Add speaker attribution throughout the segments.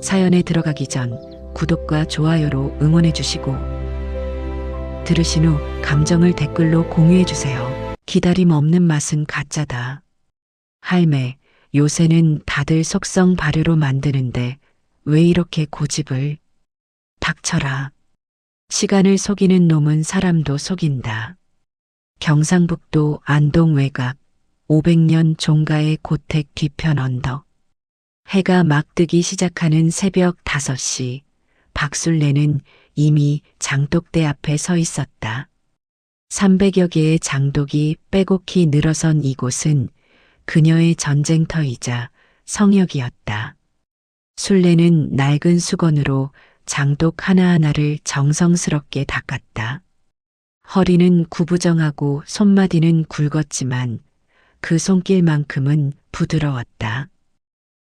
Speaker 1: 사연에 들어가기 전 구독과 좋아요로 응원해 주시고 들으신 후 감정을 댓글로 공유해 주세요. 기다림 없는 맛은 가짜다. 할매, 요새는 다들 속성 발효로 만드는데 왜 이렇게 고집을? 닥쳐라. 시간을 속이는 놈은 사람도 속인다. 경상북도 안동 외곽 500년 종가의 고택 뒤편 언덕. 해가 막 뜨기 시작하는 새벽 5시, 박술래는 이미 장독대 앞에 서 있었다. 300여 개의 장독이 빼곡히 늘어선 이곳은 그녀의 전쟁터이자 성역이었다. 술래는 낡은 수건으로 장독 하나하나를 정성스럽게 닦았다. 허리는 구부정하고 손마디는 굵었지만 그 손길만큼은 부드러웠다.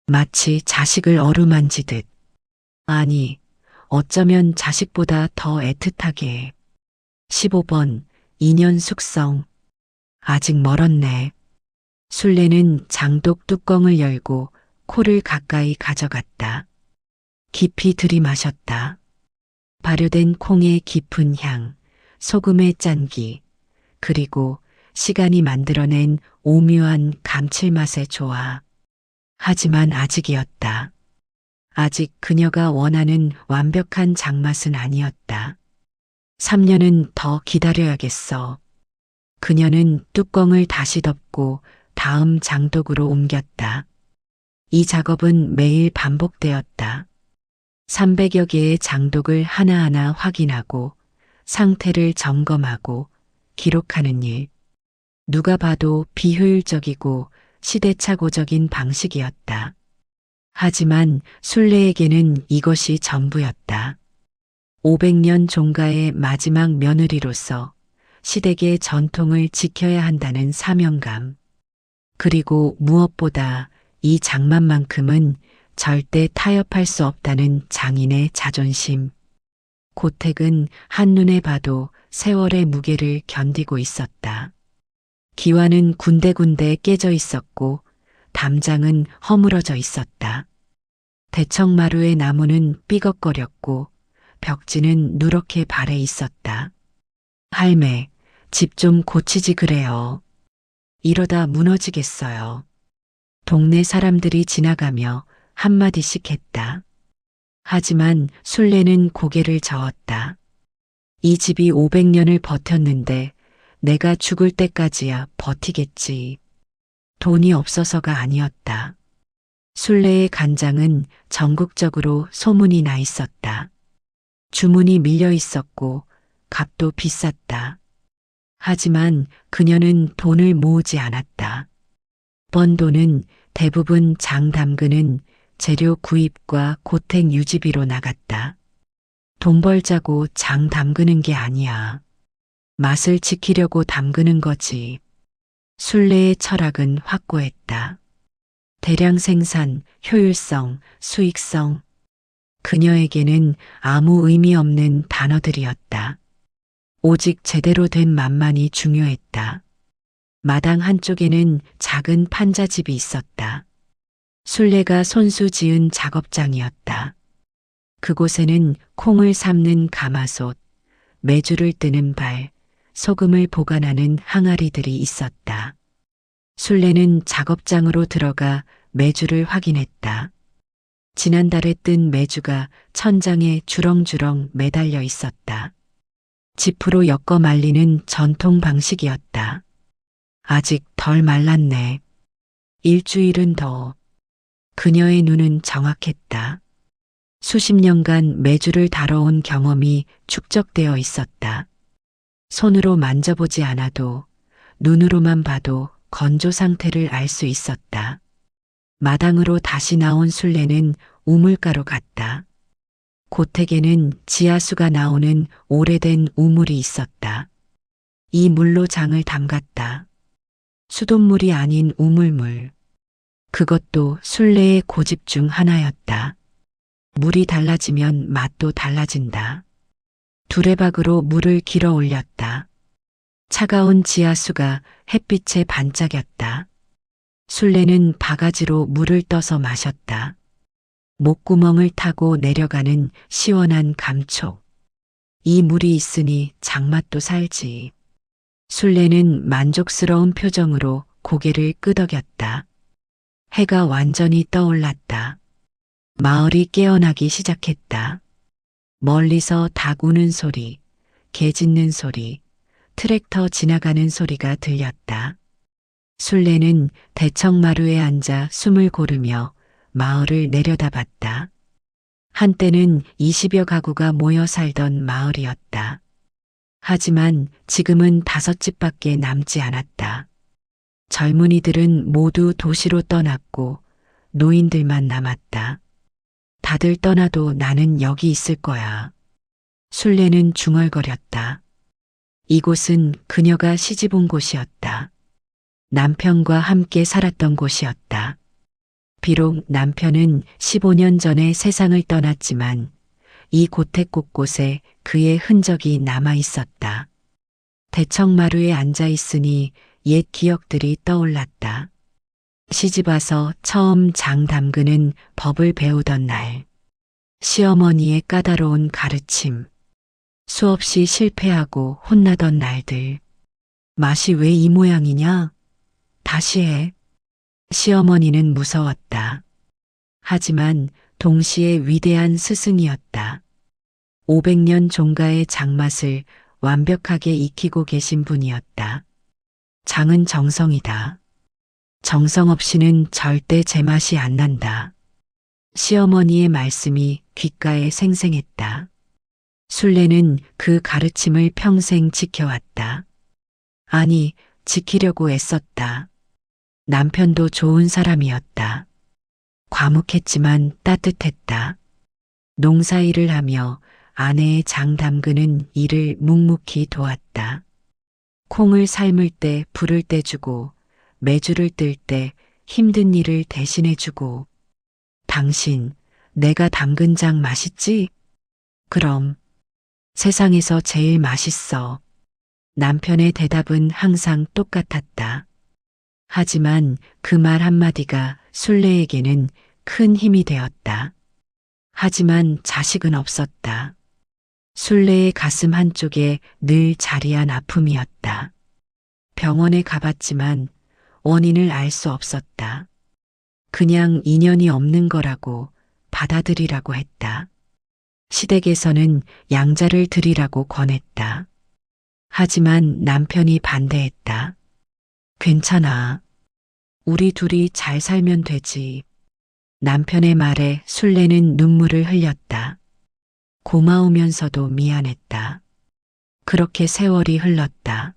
Speaker 1: 마치 자식을 어루만지듯. 아니, 어쩌면 자식보다 더 애틋하게. 15번, 2년 숙성. 아직 멀었네. 술래는 장독 뚜껑을 열고 코를 가까이 가져갔다. 깊이 들이마셨다. 발효된 콩의 깊은 향, 소금의 짠기, 그리고 시간이 만들어낸 오묘한 감칠맛의 조화. 하지만 아직이었다. 아직 그녀가 원하는 완벽한 장맛은 아니었다. 3년은 더 기다려야겠어. 그녀는 뚜껑을 다시 덮고 다음 장독으로 옮겼다. 이 작업은 매일 반복되었다. 300여 개의 장독을 하나하나 확인하고 상태를 점검하고 기록하는 일. 누가 봐도 비효율적이고 시대착오적인 방식이었다. 하지만 술래에게는 이것이 전부였다. 500년 종가의 마지막 며느리로서 시댁의 전통을 지켜야 한다는 사명감. 그리고 무엇보다 이 장만만큼은 절대 타협할 수 없다는 장인의 자존심. 고택은 한눈에 봐도 세월의 무게를 견디고 있었다. 기와는 군데군데 깨져 있었고 담장은 허물어져 있었다. 대청마루의 나무는 삐걱거렸고 벽지는 누렇게 발해 있었다. 할매, 집 좀 고치지 그래요. 이러다 무너지겠어요. 동네 사람들이 지나가며 한마디씩 했다. 하지만 술래는 고개를 저었다. 이 집이 500년을 버텼는데 내가 죽을 때까지야 버티겠지. 돈이 없어서가 아니었다. 술래의 간장은 전국적으로 소문이 나 있었다. 주문이 밀려 있었고 값도 비쌌다. 하지만 그녀는 돈을 모으지 않았다. 번 돈은 대부분 장 담그는 재료 구입과 고택 유지비로 나갔다. 돈 벌자고 장 담그는 게 아니야. 맛을 지키려고 담그는 거지. 술래의 철학은 확고했다. 대량 생산, 효율성, 수익성. 그녀에게는 아무 의미 없는 단어들이었다. 오직 제대로 된 맛만이 중요했다. 마당 한쪽에는 작은 판자집이 있었다. 술래가 손수 지은 작업장이었다. 그곳에는 콩을 삶는 가마솥, 메주를 뜨는 발, 소금을 보관하는 항아리들이 있었다. 술래는 작업장으로 들어가 메주를 확인했다. 지난달에 뜬 메주가 천장에 주렁주렁 매달려 있었다. 지프로 엮어 말리는 전통 방식이었다. 아직 덜 말랐네. 일주일은 더. 그녀의 눈은 정확했다. 수십 년간 메주를 다뤄온 경험이 축적되어 있었다. 손으로 만져보지 않아도 눈으로만 봐도 건조 상태를 알 수 있었다. 마당으로 다시 나온 술래는 우물가로 갔다. 고택에는 지하수가 나오는 오래된 우물이 있었다. 이 물로 장을 담갔다. 수돗물이 아닌 우물물. 그것도 술래의 고집 중 하나였다. 물이 달라지면 맛도 달라진다. 두레박으로 물을 길어 올렸다. 차가운 지하수가 햇빛에 반짝였다. 술래는 바가지로 물을 떠서 마셨다. 목구멍을 타고 내려가는 시원한 감촉. 이 물이 있으니 장맛도 살지. 술래는 만족스러운 표정으로 고개를 끄덕였다. 해가 완전히 떠올랐다. 마을이 깨어나기 시작했다. 멀리서 닭 우는 소리, 개 짖는 소리, 트랙터 지나가는 소리가 들렸다. 술래는 대청마루에 앉아 숨을 고르며 마을을 내려다봤다. 한때는 20여 가구가 모여 살던 마을이었다. 하지만 지금은 5집밖에 남지 않았다. 젊은이들은 모두 도시로 떠났고 노인들만 남았다. 다들 떠나도 나는 여기 있을 거야. 술래는 중얼거렸다. 이곳은 그녀가 시집 온 곳이었다. 남편과 함께 살았던 곳이었다. 비록 남편은 15년 전에 세상을 떠났지만 이 고택 곳곳에 그의 흔적이 남아 있었다. 대청마루에 앉아 있으니 옛 기억들이 떠올랐다. 시집 와서 처음 장 담그는 법을 배우던 날, 시어머니의 까다로운 가르침, 수없이 실패하고 혼나던 날들. 맛이 왜 이 모양이냐? 다시 해. 시어머니는 무서웠다. 하지만 동시에 위대한 스승이었다. 500년 종가의 장맛을 완벽하게 익히고 계신 분이었다. 장은 정성이다. 정성 없이는 절대 제맛이 안 난다. 시어머니의 말씀이 귓가에 생생했다. 술래는 그 가르침을 평생 지켜왔다. 아니, 지키려고 애썼다. 남편도 좋은 사람이었다. 과묵했지만 따뜻했다. 농사일을 하며 아내의 장 담그는 일을 묵묵히 도왔다. 콩을 삶을 때 불을 떼주고 메주를 뜰 때 힘든 일을 대신해주고. 당신, 내가 담근 장 맛있지? 그럼. 세상에서 제일 맛있어. 남편의 대답은 항상 똑같았다. 하지만 그 말 한마디가 술래에게는 큰 힘이 되었다. 하지만 자식은 없었다. 술래의 가슴 한쪽에 늘 자리한 아픔이었다. 병원에 가봤지만 원인을 알 수 없었다. 그냥 인연이 없는 거라고 받아들이라고 했다. 시댁에서는 양자를 드리라고 권했다. 하지만 남편이 반대했다. 괜찮아. 우리 둘이 잘 살면 되지. 남편의 말에 술래는 눈물을 흘렸다. 고마우면서도 미안했다. 그렇게 세월이 흘렀다.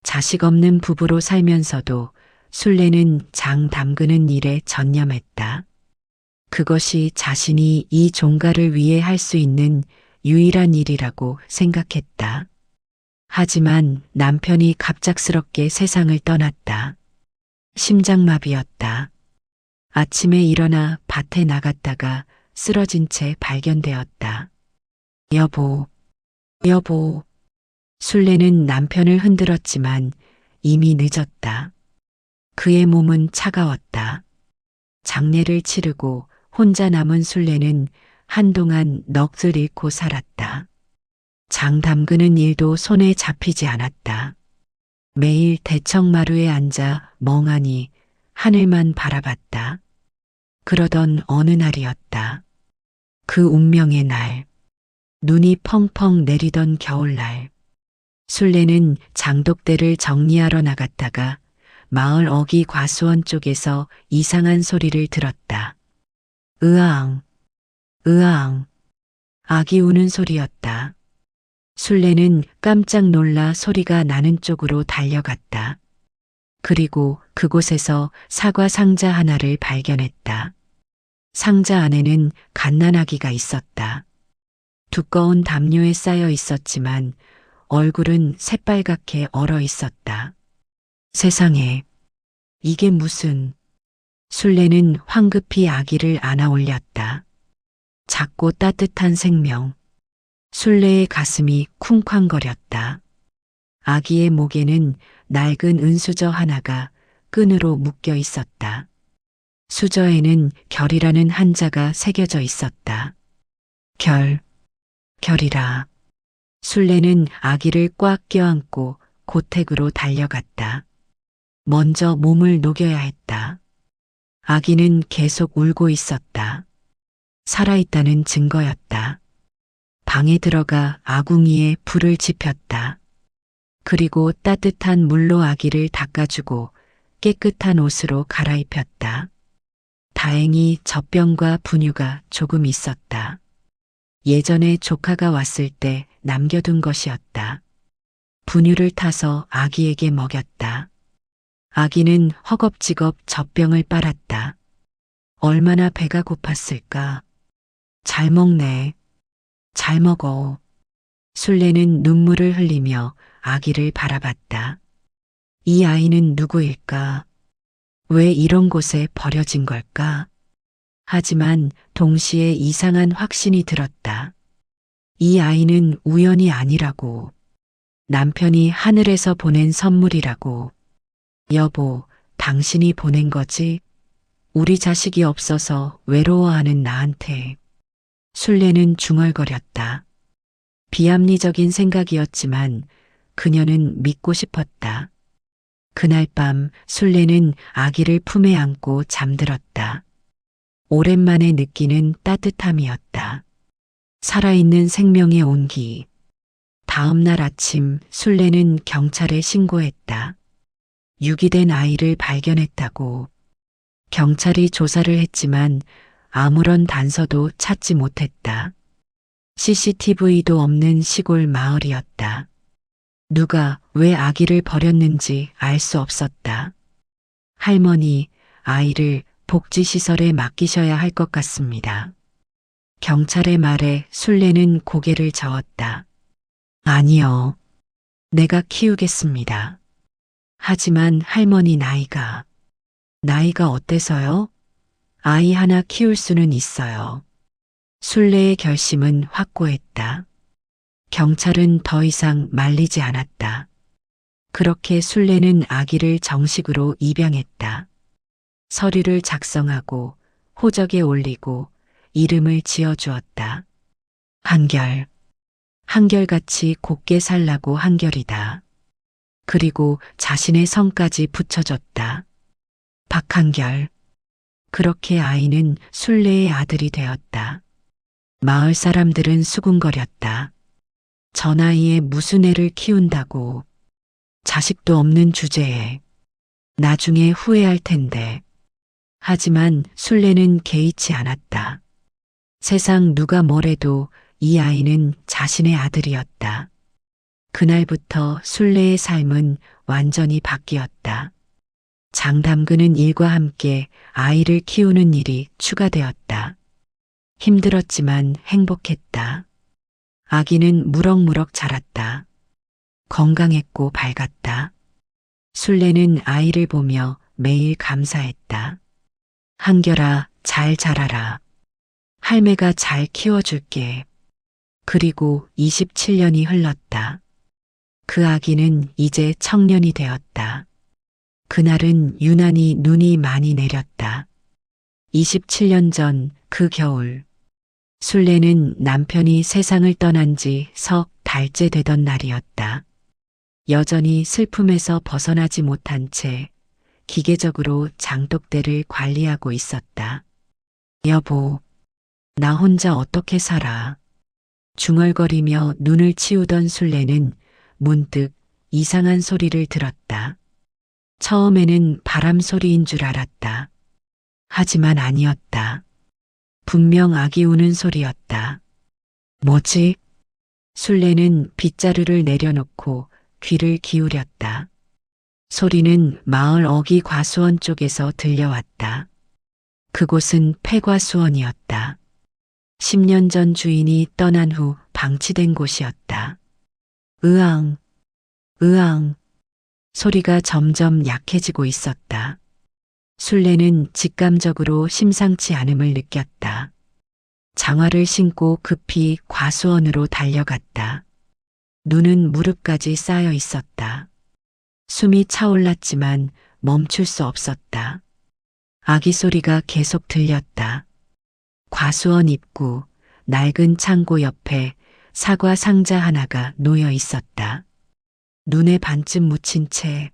Speaker 1: 자식 없는 부부로 살면서도 술래는 장 담그는 일에 전념했다. 그것이 자신이 이 종가를 위해 할 수 있는 유일한 일이라고 생각했다. 하지만 남편이 갑작스럽게 세상을 떠났다. 심장마비였다. 아침에 일어나 밭에 나갔다가 쓰러진 채 발견되었다. 여보, 여보. 술래는 남편을 흔들었지만 이미 늦었다. 그의 몸은 차가웠다. 장례를 치르고 혼자 남은 술래는 한동안 넋을 잃고 살았다. 장 담그는 일도 손에 잡히지 않았다. 매일 대청마루에 앉아 멍하니 하늘만 바라봤다. 그러던 어느 날이었다. 그 운명의 날, 눈이 펑펑 내리던 겨울날, 술래는 장독대를 정리하러 나갔다가 마을 어귀 과수원 쪽에서 이상한 소리를 들었다. 으앙, 으앙, 아기 우는 소리였다. 술래는 깜짝 놀라 소리가 나는 쪽으로 달려갔다. 그리고 그곳에서 사과 상자 하나를 발견했다. 상자 안에는 갓난아기가 있었다. 두꺼운 담요에 쌓여 있었지만 얼굴은 새빨갛게 얼어 있었다. 세상에, 이게 무슨... 술래는 황급히 아기를 안아 올렸다. 작고 따뜻한 생명. 술래의 가슴이 쿵쾅거렸다. 아기의 목에는 낡은 은수저 하나가 끈으로 묶여 있었다. 수저에는 결이라는 한자가 새겨져 있었다. 결이라. 술래는 아기를 꽉 껴안고 고택으로 달려갔다. 먼저 몸을 녹여야 했다. 아기는 계속 울고 있었다. 살아있다는 증거였다. 방에 들어가 아궁이에 불을 지폈다. 그리고 따뜻한 물로 아기를 닦아주고 깨끗한 옷으로 갈아입혔다. 다행히 젖병과 분유가 조금 있었다. 예전에 조카가 왔을 때 남겨둔 것이었다. 분유를 타서 아기에게 먹였다. 아기는 허겁지겁 젖병을 빨았다. 얼마나 배가 고팠을까. 잘 먹네. 잘 먹어. 술래는 눈물을 흘리며 아기를 바라봤다. 이 아이는 누구일까? 왜 이런 곳에 버려진 걸까? 하지만 동시에 이상한 확신이 들었다. 이 아이는 우연이 아니라고. 남편이 하늘에서 보낸 선물이라고. 여보, 당신이 보낸 거지? 우리 자식이 없어서 외로워하는 나한테. 술래는 중얼거렸다. 비합리적인 생각이었지만 그녀는 믿고 싶었다. 그날 밤 술래는 아기를 품에 안고 잠들었다. 오랜만에 느끼는 따뜻함이었다. 살아있는 생명의 온기. 다음 날 아침 술래는 경찰에 신고했다. 유기된 아이를 발견했다고. 경찰이 조사를 했지만 아무런 단서도 찾지 못했다. CCTV도 없는 시골 마을이었다. 누가 왜 아기를 버렸는지 알 수 없었다. 할머니, 아이를 복지시설에 맡기셔야 할 것 같습니다. 경찰의 말에 술래는 고개를 저었다. 아니요. 내가 키우겠습니다. 하지만 할머니 나이가 어때서요? 아이 하나 키울 수는 있어요. 술래의 결심은 확고했다. 경찰은 더 이상 말리지 않았다. 그렇게 술래는 아기를 정식으로 입양했다. 서류를 작성하고 호적에 올리고 이름을 지어주었다. 한결같이 곱게 살라고 한결이다. 그리고 자신의 성까지 붙여줬다. 박한결. 그렇게 아이는 술래의 아들이 되었다. 마을 사람들은 수군거렸다. 저 나이에 무슨 애를 키운다고. 자식도 없는 주제에. 나중에 후회할 텐데. 하지만 술래는 개의치 않았다. 세상 누가 뭐래도 이 아이는 자신의 아들이었다. 그날부터 술래의 삶은 완전히 바뀌었다. 장 담그는 일과 함께 아이를 키우는 일이 추가되었다. 힘들었지만 행복했다. 아기는 무럭무럭 자랐다. 건강했고 밝았다. 술래는 아이를 보며 매일 감사했다. 한결아, 잘 자라라. 할매가 잘 키워줄게. 그리고 27년이 흘렀다. 그 아기는 이제 청년이 되었다. 그날은 유난히 눈이 많이 내렸다. 27년 전 그 겨울. 술래는 남편이 세상을 떠난 지 석 달째 되던 날이었다. 여전히 슬픔에서 벗어나지 못한 채 기계적으로 장독대를 관리하고 있었다. 여보, 나 혼자 어떻게 살아? 중얼거리며 눈을 치우던 술래는 문득 이상한 소리를 들었다. 처음에는 바람 소리인 줄 알았다. 하지만 아니었다. 분명 아기 우는 소리였다. 뭐지? 술래는 빗자루를 내려놓고 귀를 기울였다. 소리는 마을 어기 과수원 쪽에서 들려왔다. 그곳은 폐과수원이었다. 10년 전 주인이 떠난 후 방치된 곳이었다. 으앙, 으앙. 소리가 점점 약해지고 있었다. 술래는 직감적으로 심상치 않음을 느꼈다. 장화를 신고 급히 과수원으로 달려갔다. 눈은 무릎까지 쌓여 있었다. 숨이 차올랐지만 멈출 수 없었다. 아기 소리가 계속 들렸다. 과수원 입구, 낡은 창고 옆에 사과 상자 하나가 놓여 있었다. 눈에 반쯤 묻힌 채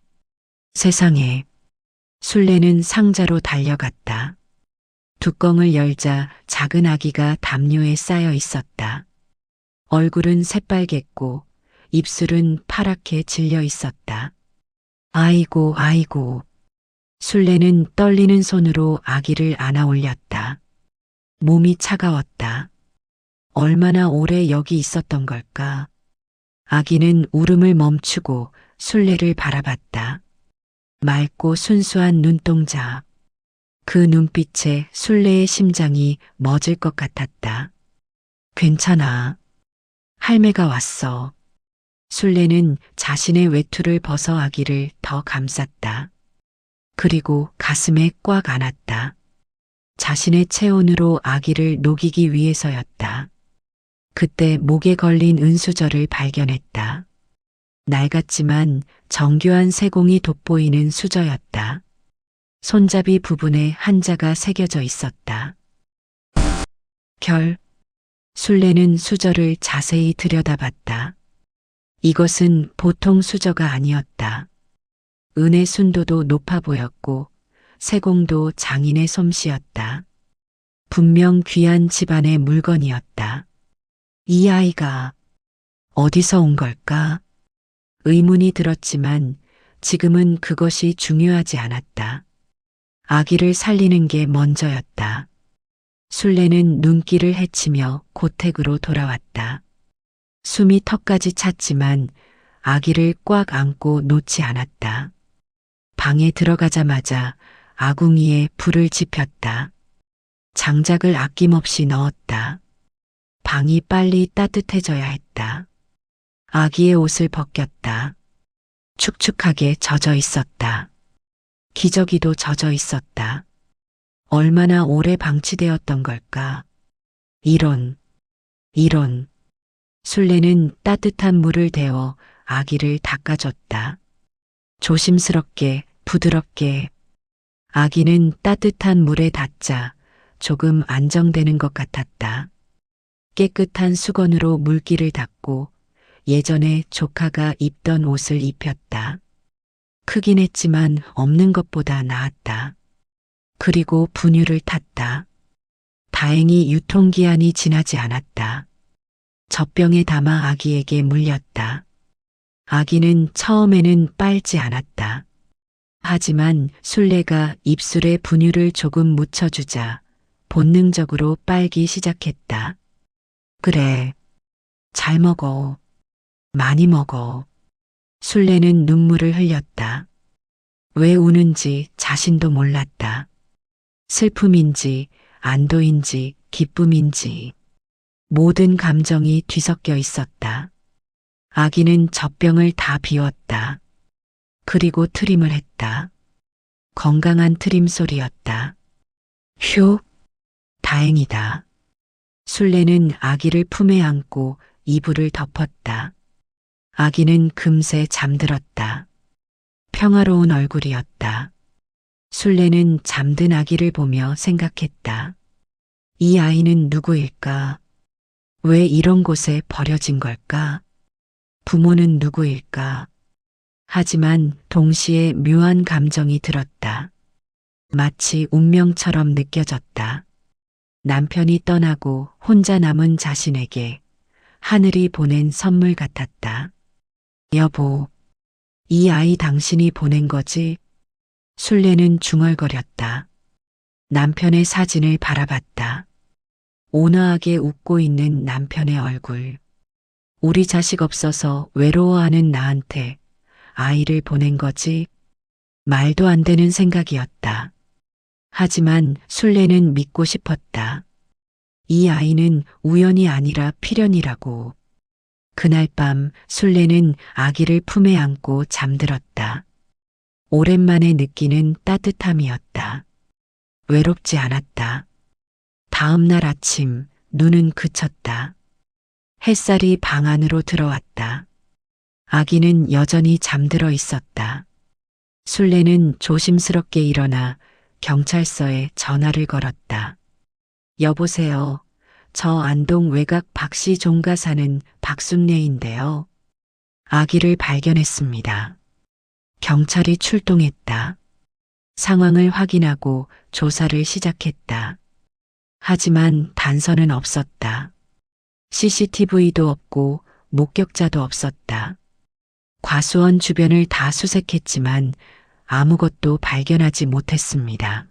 Speaker 1: 세상에. 술래는 상자로 달려갔다. 뚜껑을 열자 작은 아기가 담요에 쌓여 있었다. 얼굴은 새빨갰고 입술은 파랗게 질려 있었다. 아이고, 아이고. 술래는 떨리는 손으로 아기를 안아 올렸다. 몸이 차가웠다. 얼마나 오래 여기 있었던 걸까? 아기는 울음을 멈추고 술래를 바라봤다. 맑고 순수한 눈동자. 그 눈빛에 술래의 심장이 멎을 것 같았다. 괜찮아. 할매가 왔어. 술래는 자신의 외투를 벗어 아기를 더 감쌌다. 그리고 가슴에 꽉 안았다. 자신의 체온으로 아기를 녹이기 위해서였다. 그때 목에 걸린 은수저를 발견했다. 낡았지만 정교한 세공이 돋보이는 수저였다. 손잡이 부분에 한자가 새겨져 있었다. 결. 술래는 수저를 자세히 들여다봤다. 이것은 보통 수저가 아니었다. 은의 순도도 높아 보였고 세공도 장인의 솜씨였다. 분명 귀한 집안의 물건이었다. 이 아이가 어디서 온 걸까? 의문이 들었지만 지금은 그것이 중요하지 않았다. 아기를 살리는 게 먼저였다. 술래는 눈길을 헤치며 고택으로 돌아왔다. 숨이 턱까지 찼지만 아기를 꽉 안고 놓지 않았다. 방에 들어가자마자 아궁이에 불을 지폈다. 장작을 아낌없이 넣었다. 방이 빨리 따뜻해져야 했다. 아기의 옷을 벗겼다. 축축하게 젖어 있었다. 기저귀도 젖어 있었다. 얼마나 오래 방치되었던 걸까? 이런. 술래는 따뜻한 물을 데워 아기를 닦아줬다. 조심스럽게, 부드럽게. 아기는 따뜻한 물에 닿자 조금 안정되는 것 같았다. 깨끗한 수건으로 물기를 닦고 예전에 조카가 입던 옷을 입혔다. 크긴 했지만 없는 것보다 나았다. 그리고 분유를 탔다. 다행히 유통기한이 지나지 않았다. 젖병에 담아 아기에게 물렸다. 아기는 처음에는 빨지 않았다. 하지만 술래가 입술에 분유를 조금 묻혀주자 본능적으로 빨기 시작했다. 그래. 잘 먹어. 많이 먹어. 술래는 눈물을 흘렸다. 왜 우는지 자신도 몰랐다. 슬픔인지, 안도인지, 기쁨인지. 모든 감정이 뒤섞여 있었다. 아기는 젖병을 다 비웠다. 그리고 트림을 했다. 건강한 트림 소리였다. 휴, 다행이다. 술래는 아기를 품에 안고 이불을 덮었다. 아기는 금세 잠들었다. 평화로운 얼굴이었다. 술래는 잠든 아기를 보며 생각했다. 이 아이는 누구일까? 왜 이런 곳에 버려진 걸까? 부모는 누구일까? 하지만 동시에 묘한 감정이 들었다. 마치 운명처럼 느껴졌다. 남편이 떠나고 혼자 남은 자신에게 하늘이 보낸 선물 같았다. 여보, 이 아이 당신이 보낸 거지? 술래는 중얼거렸다. 남편의 사진을 바라봤다. 온화하게 웃고 있는 남편의 얼굴. 우리 자식 없어서 외로워하는 나한테 아이를 보낸 거지? 말도 안 되는 생각이었다. 하지만 술래는 믿고 싶었다. 이 아이는 우연이 아니라 필연이라고. 그날 밤 술래는 아기를 품에 안고 잠들었다. 오랜만에 느끼는 따뜻함이었다. 외롭지 않았다. 다음 날 아침 눈은 그쳤다. 햇살이 방 안으로 들어왔다. 아기는 여전히 잠들어 있었다. 술래는 조심스럽게 일어나 경찰서에 전화를 걸었다. 여보세요. 저 안동 외곽 박씨 종가 사는 박순례인데요. 아기를 발견했습니다. 경찰이 출동했다. 상황을 확인하고 조사를 시작했다. 하지만 단서는 없었다. CCTV도 없고 목격자도 없었다. 과수원 주변을 다 수색했지만 아무것도 발견하지 못했습니다.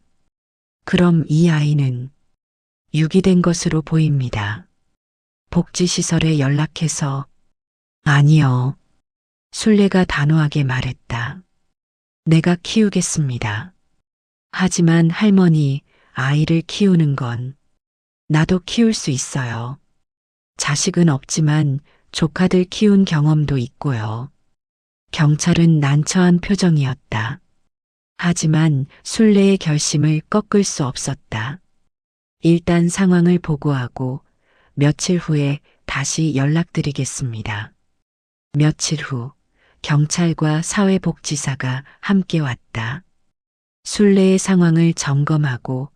Speaker 1: 그럼 이 아이는 유기된 것으로 보입니다. 복지시설에 연락해서 아니요. 순례가 단호하게 말했다. 내가 키우겠습니다. 하지만 할머니, 아이를 키우는 건 나도 키울 수 있어요. 자식은 없지만 조카들 키운 경험도 있고요. 경찰은 난처한 표정이었다. 하지만 순례의 결심을 꺾을 수 없었다. 일단 상황을 보고하고 며칠 후에 다시 연락드리겠습니다. 며칠 후 경찰과 사회복지사가 함께 왔다. 순례의 상황을 점검하고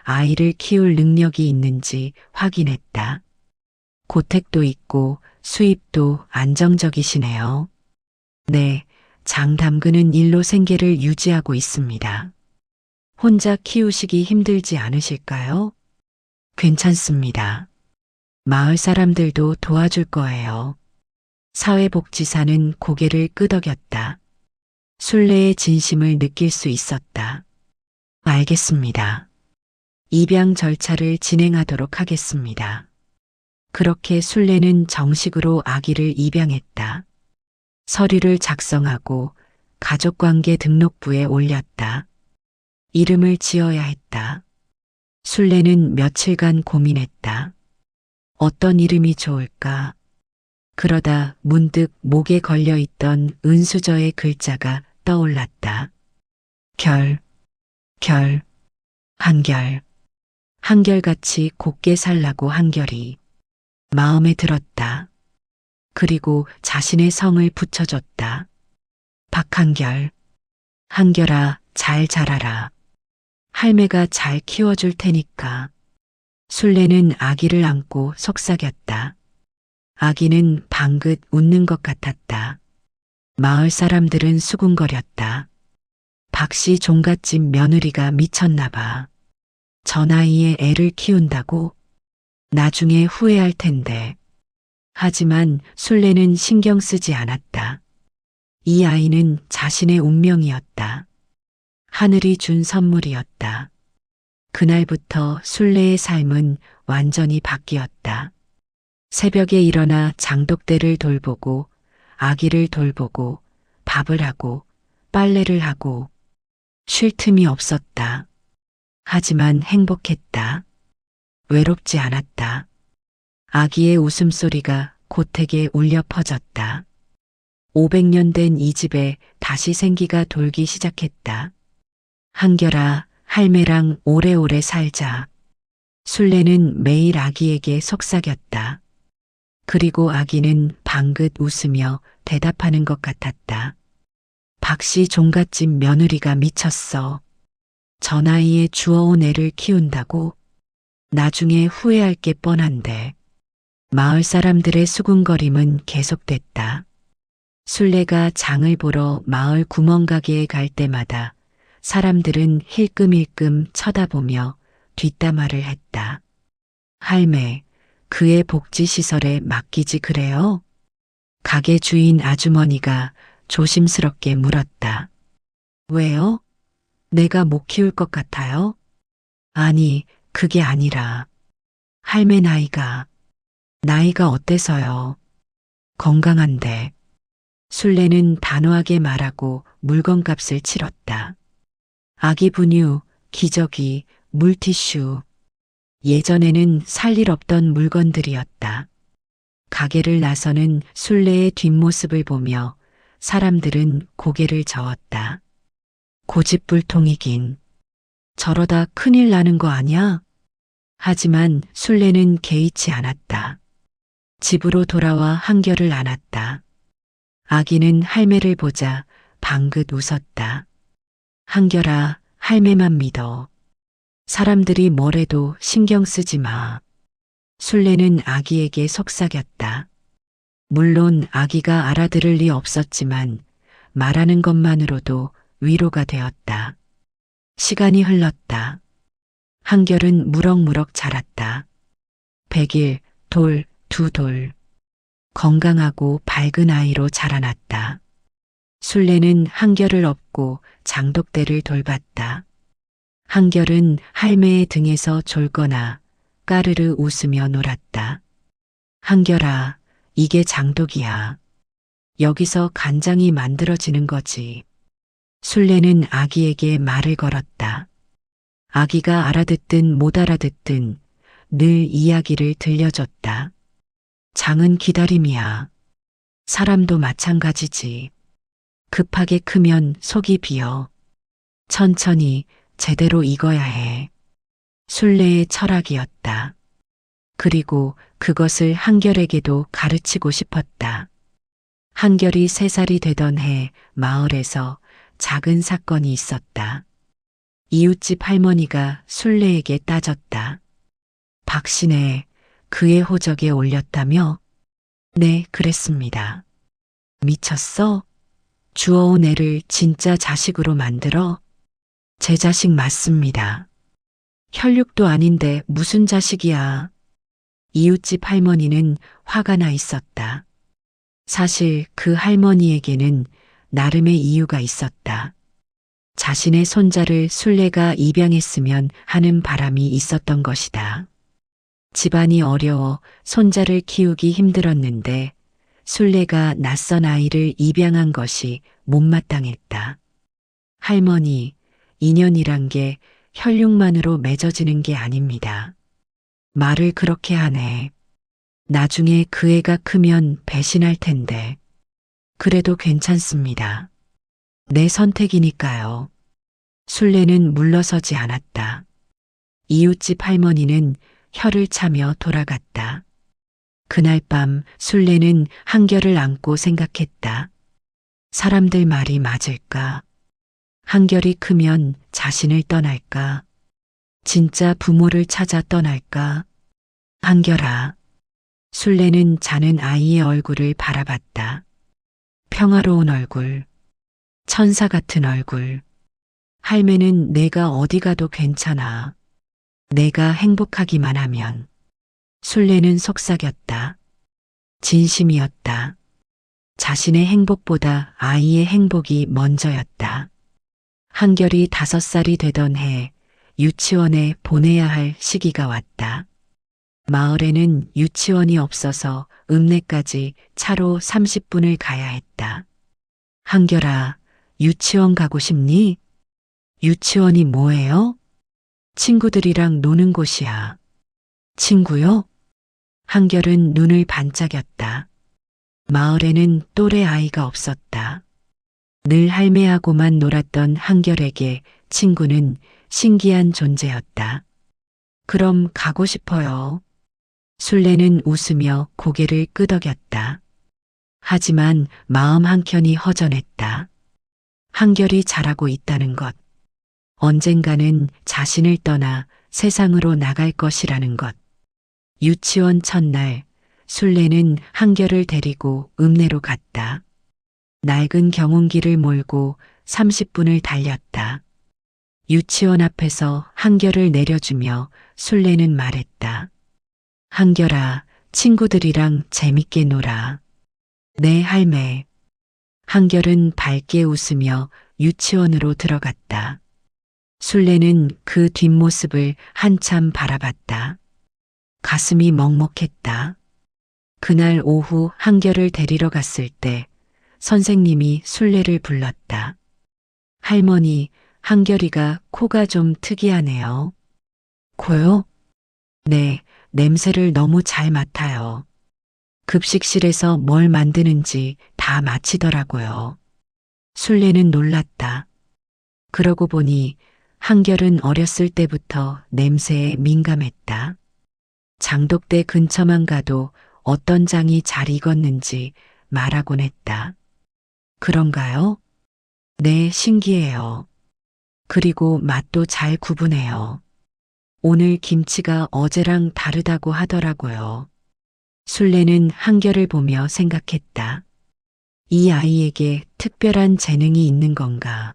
Speaker 1: 아이를 키울 능력이 있는지 확인했다. 고택도 있고 수입도 안정적이시네요. 네, 장 담그는 일로 생계를 유지하고 있습니다. 혼자 키우시기 힘들지 않으실까요? 괜찮습니다. 마을 사람들도 도와줄 거예요. 사회복지사는 고개를 끄덕였다. 순례의 진심을 느낄 수 있었다. 알겠습니다. 입양 절차를 진행하도록 하겠습니다. 그렇게 순례는 정식으로 아기를 입양했다. 서류를 작성하고 가족관계 등록부에 올렸다. 이름을 지어야 했다. 순례는 며칠간 고민했다. 어떤 이름이 좋을까? 그러다 문득 목에 걸려있던 은수저의 글자가 떠올랐다. 결, 한결. 한결같이 곱게 살라고 한결이 마음에 들었다. 그리고 자신의 성을 붙여줬다. 박한결. 한결아, 잘 자라라. 할매가 잘 키워줄 테니까. 순례는 아기를 안고 속삭였다. 아기는 방긋 웃는 것 같았다. 마을 사람들은 수군거렸다. 박씨 종갓집 며느리가 미쳤나 봐. 저 나이에 애를 키운다고? 나중에 후회할 텐데. 하지만 순례는 신경 쓰지 않았다. 이 아이는 자신의 운명이었다. 하늘이 준 선물이었다. 그날부터 순례의 삶은 완전히 바뀌었다. 새벽에 일어나 장독대를 돌보고 아기를 돌보고 밥을 하고 빨래를 하고 쉴 틈이 없었다. 하지만 행복했다. 외롭지 않았다. 아기의 웃음소리가 고택에 울려 퍼졌다. 500년 된 이 집에 다시 생기가 돌기 시작했다. 한결아, 할매랑 오래오래 살자. 순례는 매일 아기에게 속삭였다. 그리고 아기는 방긋 웃으며 대답하는 것 같았다. 박씨 종갓집 며느리가 미쳤어. 저 나이에 주워온 애를 키운다고? 나중에 후회할 게 뻔한데. 마을 사람들의 수군거림은 계속됐다. 순례가 장을 보러 마을 구멍가게에 갈 때마다 사람들은 힐끔힐끔 쳐다보며 뒷담화를 했다. 할매, 그의 복지시설에 맡기지 그래요? 가게 주인 아주머니가 조심스럽게 물었다. 왜요? 내가 못 키울 것 같아요? 아니, 그게 아니라 할매 나이가 어때서요? 건강한데. 순례는 단호하게 말하고 물건값을 치렀다. 아기 분유, 기저귀, 물티슈. 예전에는 살 일 없던 물건들이었다. 가게를 나서는 순례의 뒷모습을 보며 사람들은 고개를 저었다. 고집불통이긴. 저러다 큰일 나는 거 아니야? 하지만 순례는 개의치 않았다. 집으로 돌아와 한결을 안았다. 아기는 할매를 보자 방긋 웃었다. 한결아, 할매만 믿어. 사람들이 뭐래도 신경 쓰지 마. 술래는 아기에게 속삭였다. 물론 아기가 알아들을 리 없었지만 말하는 것만으로도 위로가 되었다. 시간이 흘렀다. 한결은 무럭무럭 자랐다. 100일, 돌, 2돌. 건강하고 밝은 아이로 자라났다. 술래는 한결을 업고 장독대를 돌봤다. 한결은 할매의 등에서 졸거나 까르르 웃으며 놀았다. 한결아, 이게 장독이야. 여기서 간장이 만들어지는 거지. 술래는 아기에게 말을 걸었다. 아기가 알아듣든 못 알아듣든 늘 이야기를 들려줬다. 장은 기다림이야. 사람도 마찬가지지. 급하게 크면 속이 비어. 천천히 제대로 익어야 해. 술래의 철학이었다. 그리고 그것을 한결에게도 가르치고 싶었다. 한결이 3살이 되던 해 마을에서 작은 사건이 있었다. 이웃집 할머니가 술래에게 따졌다. 박신혜, 그의 호적에 올렸다며? 네, 그랬습니다. 미쳤어? 주워온 애를 진짜 자식으로 만들어? 제 자식 맞습니다. 혈육도 아닌데 무슨 자식이야. 이웃집 할머니는 화가 나 있었다. 사실 그 할머니에게는 나름의 이유가 있었다. 자신의 손자를 술래가 입양했으면 하는 바람이 있었던 것이다. 집안이 어려워 손자를 키우기 힘들었는데 술래가 낯선 아이를 입양한 것이 못마땅했다. 할머니, 인연이란 게 혈육만으로 맺어지는 게 아닙니다. 말을 그렇게 하네. 나중에 그 애가 크면 배신할 텐데. 그래도 괜찮습니다. 내 선택이니까요. 술래는 물러서지 않았다. 이웃집 할머니는 혀를 차며 돌아갔다. 그날 밤 술래는 한결을 안고 생각했다. 사람들 말이 맞을까? 한결이 크면 자신을 떠날까? 진짜 부모를 찾아 떠날까? 한결아. 술래는 자는 아이의 얼굴을 바라봤다. 평화로운 얼굴. 천사 같은 얼굴. 할매는 내가 어디 가도 괜찮아. 내가 행복하기만 하면. 술래는 속삭였다. 진심이었다. 자신의 행복보다 아이의 행복이 먼저였다. 한결이 5살이 되던 해 유치원에 보내야 할 시기가 왔다. 마을에는 유치원이 없어서 읍내까지 차로 30분을 가야 했다. 한결아, 유치원 가고 싶니? 유치원이 뭐예요? 친구들이랑 노는 곳이야. 친구요? 한결은 눈을 반짝였다. 마을에는 또래 아이가 없었다. 늘 할매하고만 놀았던 한결에게 친구는 신기한 존재였다. 그럼 가고 싶어요. 술래는 웃으며 고개를 끄덕였다. 하지만 마음 한켠이 허전했다. 한결이 잘하고 있다는 것. 언젠가는 자신을 떠나 세상으로 나갈 것이라는 것. 유치원 첫날 술래는 한결을 데리고 읍내로 갔다. 낡은 경운기를 몰고 30분을 달렸다. 유치원 앞에서 한결을 내려주며 술래는 말했다. 한결아, 친구들이랑 재밌게 놀아. 네, 할매. 한결은 밝게 웃으며 유치원으로 들어갔다. 술래는 그 뒷모습을 한참 바라봤다. 가슴이 먹먹했다. 그날 오후 한결을 데리러 갔을 때 선생님이 술래를 불렀다. 할머니, 한결이가 코가 좀 특이하네요. 코요? 네, 냄새를 너무 잘 맡아요. 급식실에서 뭘 만드는지 다 마치더라고요. 술래는 놀랐다. 그러고 보니 한결은 어렸을 때부터 냄새에 민감했다. 장독대 근처만 가도 어떤 장이 잘 익었는지 말하곤 했다. 그런가요? 네, 신기해요. 그리고 맛도 잘 구분해요. 오늘 김치가 어제랑 다르다고 하더라고요. 술래는 한결을 보며 생각했다. 이 아이에게 특별한 재능이 있는 건가?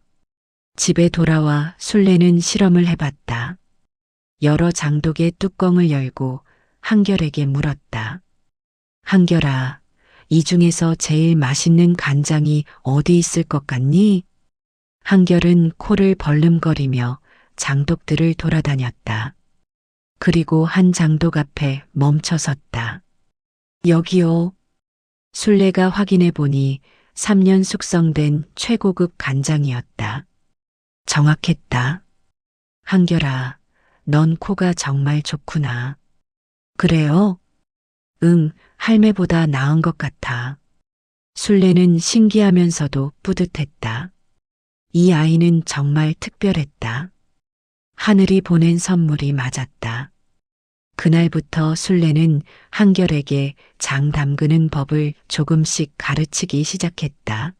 Speaker 1: 집에 돌아와 술래는 실험을 해봤다. 여러 장독의 뚜껑을 열고 한결에게 물었다. 한결아, 이 중에서 제일 맛있는 간장이 어디 있을 것 같니? 한결은 코를 벌름거리며 장독들을 돌아다녔다. 그리고 한 장독 앞에 멈춰 섰다. 여기요. 술래가 확인해 보니 3년 숙성된 최고급 간장이었다. 정확했다. 한결아, 넌 코가 정말 좋구나. 그래요? 응, 할매보다 나은 것 같아. 술래는 신기하면서도 뿌듯했다. 이 아이는 정말 특별했다. 하늘이 보낸 선물이 맞았다. 그날부터 술래는 한결에게 장 담그는 법을 조금씩 가르치기 시작했다.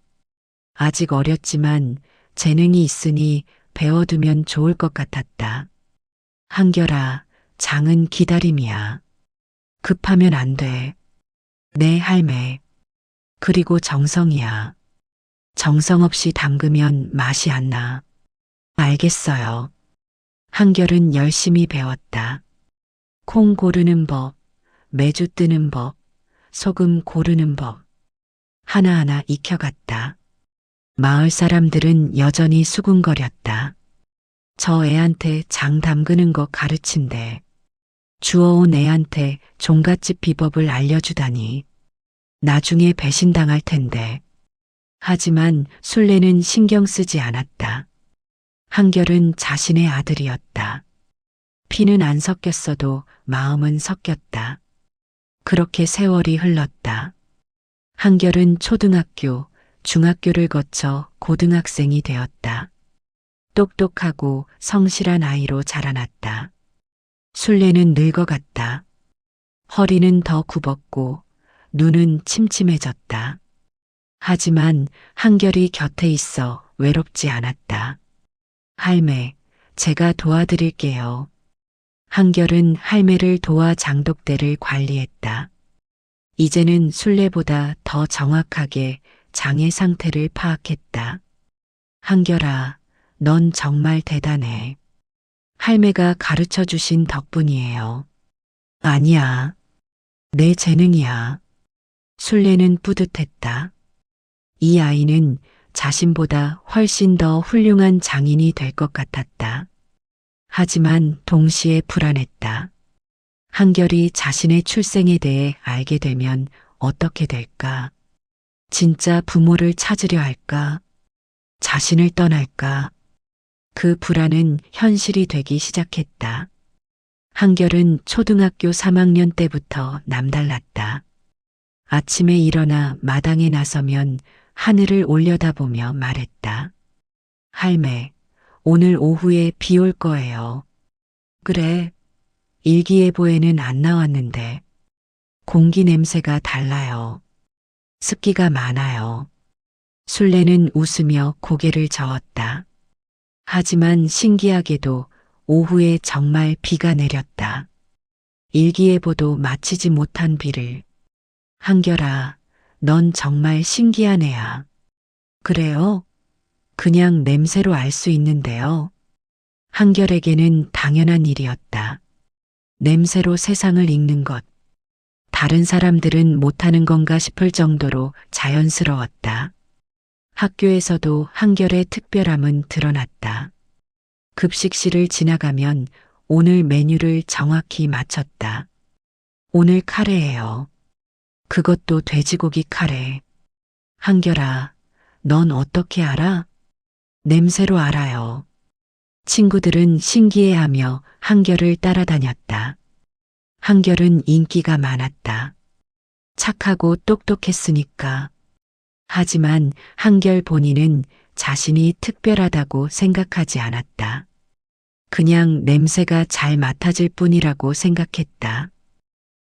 Speaker 1: 아직 어렸지만 재능이 있으니 배워두면 좋을 것 같았다. 한결아, 장은 기다림이야. 급하면 안 돼. 네, 할매. 그리고 정성이야. 정성 없이 담그면 맛이 안 나. 알겠어요. 한결은 열심히 배웠다. 콩 고르는 법, 메주 뜨는 법, 소금 고르는 법. 하나하나 익혀갔다. 마을 사람들은 여전히 수군거렸다. 저 애한테 장 담그는 거 가르친대. 주워온 애한테 종갓집 비법을 알려주다니. 나중에 배신당할 텐데. 하지만 술래는 신경 쓰지 않았다. 한결은 자신의 아들이었다. 피는 안 섞였어도 마음은 섞였다. 그렇게 세월이 흘렀다. 한결은 초등학교, 중학교를 거쳐 고등학생이 되었다. 똑똑하고 성실한 아이로 자라났다. 술래는 늙어갔다. 허리는 더 굽었고 눈은 침침해졌다. 하지만 한결이 곁에 있어 외롭지 않았다. 할매, 제가 도와드릴게요. 한결은 할매를 도와 장독대를 관리했다. 이제는 술래보다 더 정확하게 장의 상태를 파악했다. 한결아, 넌 정말 대단해. 할매가 가르쳐 주신 덕분이에요. 아니야. 내 재능이야. 술래는 뿌듯했다. 이 아이는 자신보다 훨씬 더 훌륭한 장인이 될 것 같았다. 하지만 동시에 불안했다. 한결이 자신의 출생에 대해 알게 되면 어떻게 될까? 진짜 부모를 찾으려 할까? 자신을 떠날까? 그 불안은 현실이 되기 시작했다. 한결은 초등학교 3학년 때부터 남달랐다. 아침에 일어나 마당에 나서면 하늘을 올려다보며 말했다. 할매, 오늘 오후에 비 올 거예요. 그래, 일기예보에는 안 나왔는데 공기 냄새가 달라요. 습기가 많아요. 술래는 웃으며 고개를 저었다. 하지만 신기하게도 오후에 정말 비가 내렸다. 일기예보도 마치지 못한 비를. 한결아, 넌 정말 신기한 애야. 그래요? 그냥 냄새로 알 수 있는데요. 한결에게는 당연한 일이었다. 냄새로 세상을 읽는 것. 다른 사람들은 못하는 건가 싶을 정도로 자연스러웠다. 학교에서도 한결의 특별함은 드러났다. 급식실을 지나가면 오늘 메뉴를 정확히 맞췄다. 오늘 카레예요. 그것도 돼지고기 카레. 한결아, 넌 어떻게 알아? 냄새로 알아요. 친구들은 신기해하며 한결을 따라다녔다. 한결은 인기가 많았다. 착하고 똑똑했으니까. 하지만 한결 본인은 자신이 특별하다고 생각하지 않았다. 그냥 냄새가 잘 맡아질 뿐이라고 생각했다.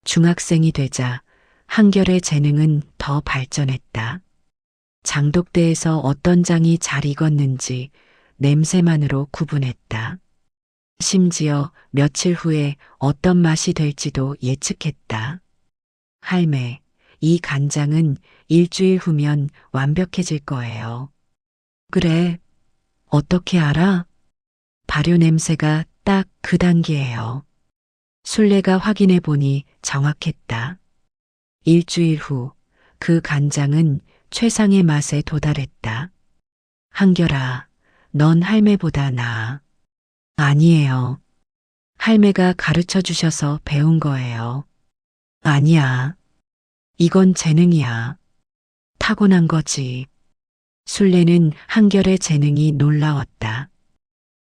Speaker 1: 중학생이 되자 한결의 재능은 더 발전했다. 장독대에서 어떤 장이 잘 익었는지, 냄새만으로 구분했다. 심지어 며칠 후에 어떤 맛이 될지도 예측했다. 할매, 이 간장은 일주일 후면 완벽해질 거예요. 그래, 어떻게 알아? 발효 냄새가 딱 그 단계예요. 술래가 확인해 보니 정확했다. 일주일 후 그 간장은 최상의 맛에 도달했다. 한결아, 넌 할매보다 나아. 아니에요. 할매가 가르쳐 주셔서 배운 거예요. 아니야. 이건 재능이야. 타고난 거지. 술래는 한결의 재능이 놀라웠다.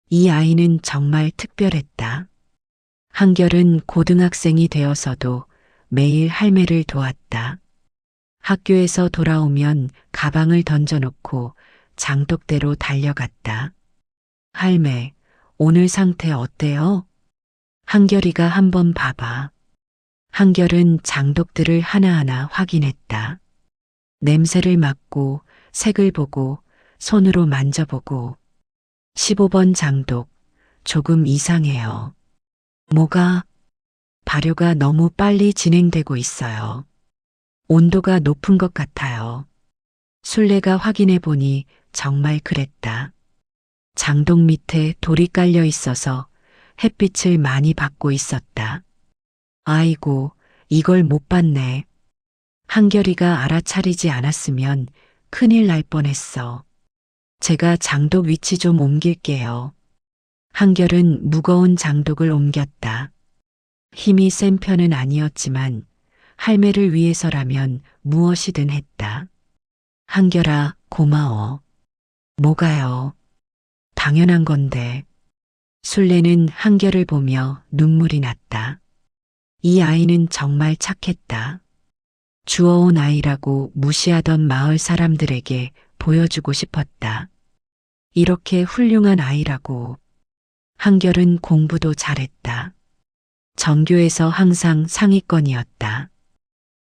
Speaker 1: 이 아이는 정말 특별했다. 한결은 고등학생이 되어서도 매일 할매를 도왔다. 학교에서 돌아오면 가방을 던져놓고 장독대로 달려갔다. 할매, 오늘 상태 어때요? 한결이가 한번 봐봐. 한결은 장독들을 하나하나 확인했다. 냄새를 맡고 색을 보고 손으로 만져보고 15번 장독, 조금 이상해요. 뭐가? 발효가 너무 빨리 진행되고 있어요. 온도가 높은 것 같아요. 술래가 확인해 보니 정말 그랬다. 장독 밑에 돌이 깔려 있어서 햇빛을 많이 받고 있었다. 아이고, 이걸 못 봤네. 한결이가 알아차리지 않았으면 큰일 날 뻔했어. 제가 장독 위치 좀 옮길게요. 한결은 무거운 장독을 옮겼다. 힘이 센 편은 아니었지만 할매를 위해서라면 무엇이든 했다. 한결아, 고마워. 뭐가요? 당연한 건데. 술래는 한결을 보며 눈물이 났다. 이 아이는 정말 착했다. 주워온 아이라고 무시하던 마을 사람들에게 보여주고 싶었다. 이렇게 훌륭한 아이라고. 한결은 공부도 잘했다. 전교에서 항상 상위권이었다.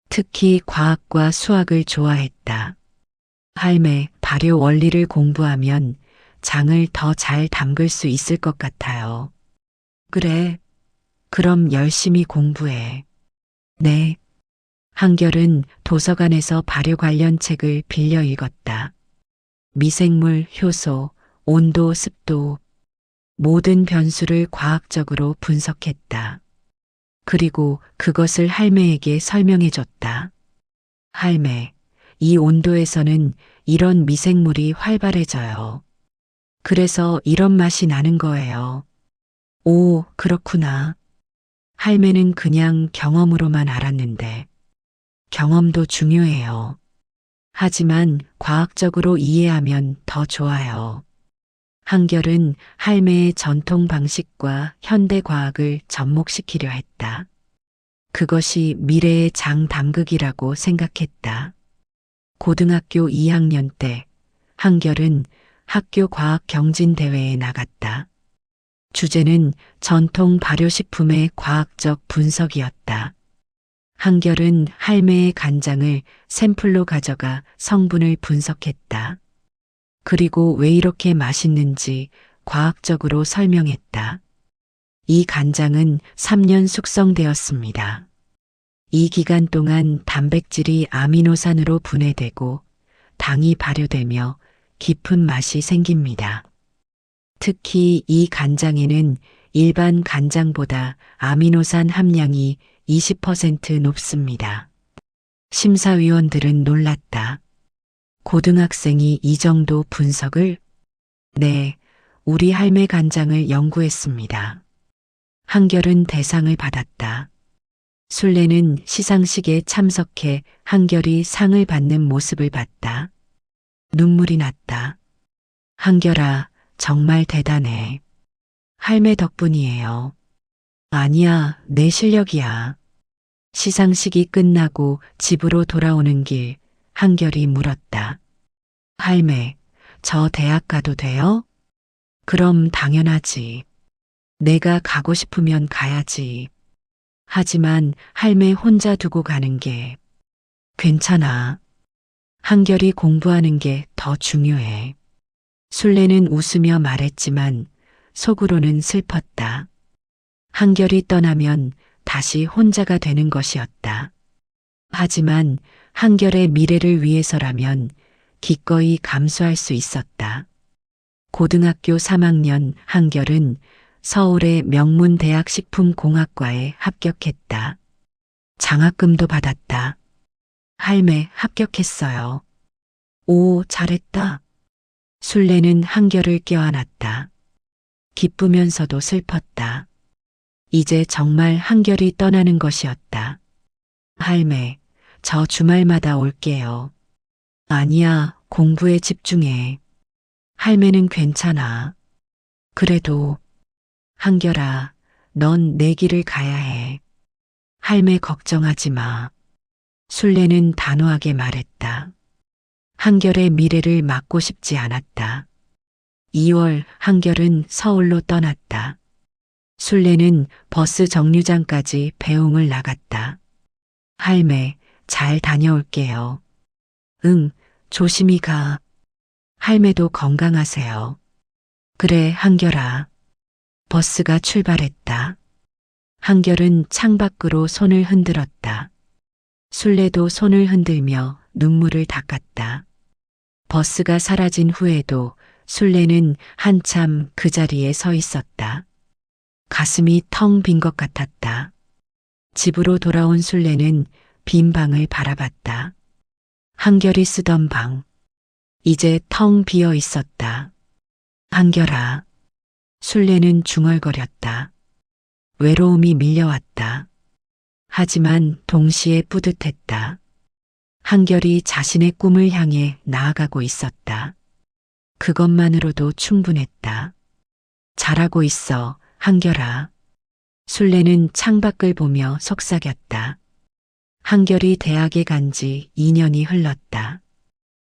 Speaker 1: 특히 과학과 수학을 좋아했다. 할매, 발효 원리를 공부하면 장을 더 잘 담글 수 있을 것 같아요. 그래, 그럼 열심히 공부해. 네. 한결은 도서관에서 발효 관련 책을 빌려 읽었다. 미생물, 효소, 온도, 습도, 모든 변수를 과학적으로 분석했다. 그리고 그것을 할매에게 설명해 줬다. 할매, 이 온도에서는 이런 미생물이 활발해져요. 그래서 이런 맛이 나는 거예요. 오, 그렇구나. 할매는 그냥 경험으로만 알았는데, 경험도 중요해요. 하지만 과학적으로 이해하면 더 좋아요. 한결은 할매의 전통 방식과 현대 과학을 접목시키려 했다. 그것이 미래의 장 담극이라고 생각했다. 고등학교 2학년 때 한결은 학교 과학 경진 대회에 나갔다. 주제는 전통 발효식품의 과학적 분석이었다. 한결은 할매의 간장을 샘플로 가져가 성분을 분석했다. 그리고 왜 이렇게 맛있는지 과학적으로 설명했다. 이 간장은 3년 숙성되었습니다. 이 기간 동안 단백질이 아미노산으로 분해되고 당이 발효되며 깊은 맛이 생깁니다. 특히 이 간장에는 일반 간장보다 아미노산 함량이 20% 높습니다. 심사위원들은 놀랐다. 고등학생이 이 정도 분석을? 네, 우리 할매 간장을 연구했습니다. 한결은 대상을 받았다. 술래는 시상식에 참석해 한결이 상을 받는 모습을 봤다. 눈물이 났다. 한결아, 정말 대단해. 할매 덕분이에요. 아니야, 내 실력이야. 시상식이 끝나고 집으로 돌아오는 길, 한결이 물었다. 할매, 저 대학 가도 돼요? 그럼 당연하지. 내가 가고 싶으면 가야지. 하지만 할매 혼자 두고 가는 게 괜찮아. 한결이 공부하는 게 더 중요해. 술래는 웃으며 말했지만 속으로는 슬펐다. 한결이 떠나면 다시 혼자가 되는 것이었다. 하지만 한결의 미래를 위해서라면 기꺼이 감수할 수 있었다. 고등학교 3학년 한결은 서울의 명문대학 식품공학과에 합격했다. 장학금도 받았다. 할매 합격했어요. 오, 잘했다. 술래는 한결을 껴안았다. 기쁘면서도 슬펐다. 이제 정말 한결이 떠나는 것이었다. 할매, 저 주말마다 올게요. 아니야, 공부에 집중해. 할매는 괜찮아. 그래도, 한결아, 넌 내 길을 가야 해. 할매 걱정하지 마. 술래는 단호하게 말했다. 한결의 미래를 막고 싶지 않았다. 2월 한결은 서울로 떠났다. 술래는 버스 정류장까지 배웅을 나갔다. 할매, 잘 다녀올게요. 응, 조심히 가. 할매도 건강하세요. 그래, 한결아. 버스가 출발했다. 한결은 창밖으로 손을 흔들었다. 술래도 손을 흔들며 눈물을 닦았다. 버스가 사라진 후에도 술래는 한참 그 자리에 서 있었다. 가슴이 텅 빈 것 같았다. 집으로 돌아온 술래는 빈 방을 바라봤다. 한결이 쓰던 방, 이제 텅 비어 있었다. 한결아. 술래는 중얼거렸다. 외로움이 밀려왔다. 하지만 동시에 뿌듯했다. 한결이 자신의 꿈을 향해 나아가고 있었다. 그것만으로도 충분했다. 잘하고 있어, 한결아. 술래는 창밖을 보며 속삭였다. 한결이 대학에 간 지 2년이 흘렀다.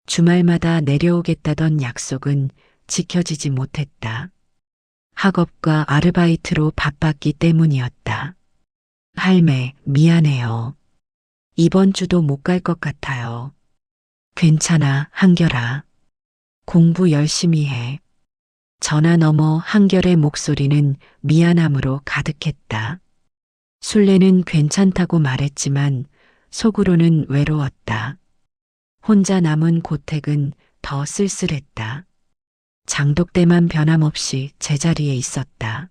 Speaker 1: 주말마다 내려오겠다던 약속은 지켜지지 못했다. 학업과 아르바이트로 바빴기 때문이었다. 할매, 미안해요. 이번 주도 못 갈 것 같아요. 괜찮아, 한결아. 공부 열심히 해. 전화 너머 한결의 목소리는 미안함으로 가득했다. 술래는 괜찮다고 말했지만 속으로는 외로웠다. 혼자 남은 고택은 더 쓸쓸했다. 장독대만 변함없이 제자리에 있었다.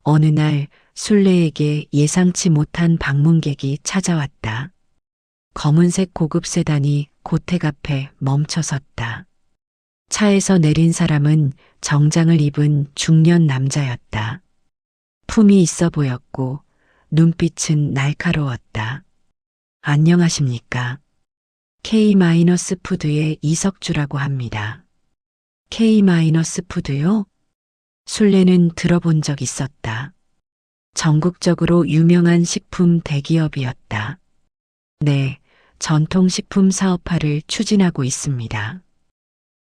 Speaker 1: 어느 날 술래에게 예상치 못한 방문객이 찾아왔다. 검은색 고급 세단이 고택 앞에 멈춰섰다. 차에서 내린 사람은 정장을 입은 중년 남자였다. 품이 있어 보였고 눈빛은 날카로웠다. 안녕하십니까? K-푸드의 이석주라고 합니다. K-푸드요? 술래는 들어본 적 있었다. 전국적으로 유명한 식품 대기업이었다. 네, 전통식품 사업화를 추진하고 있습니다.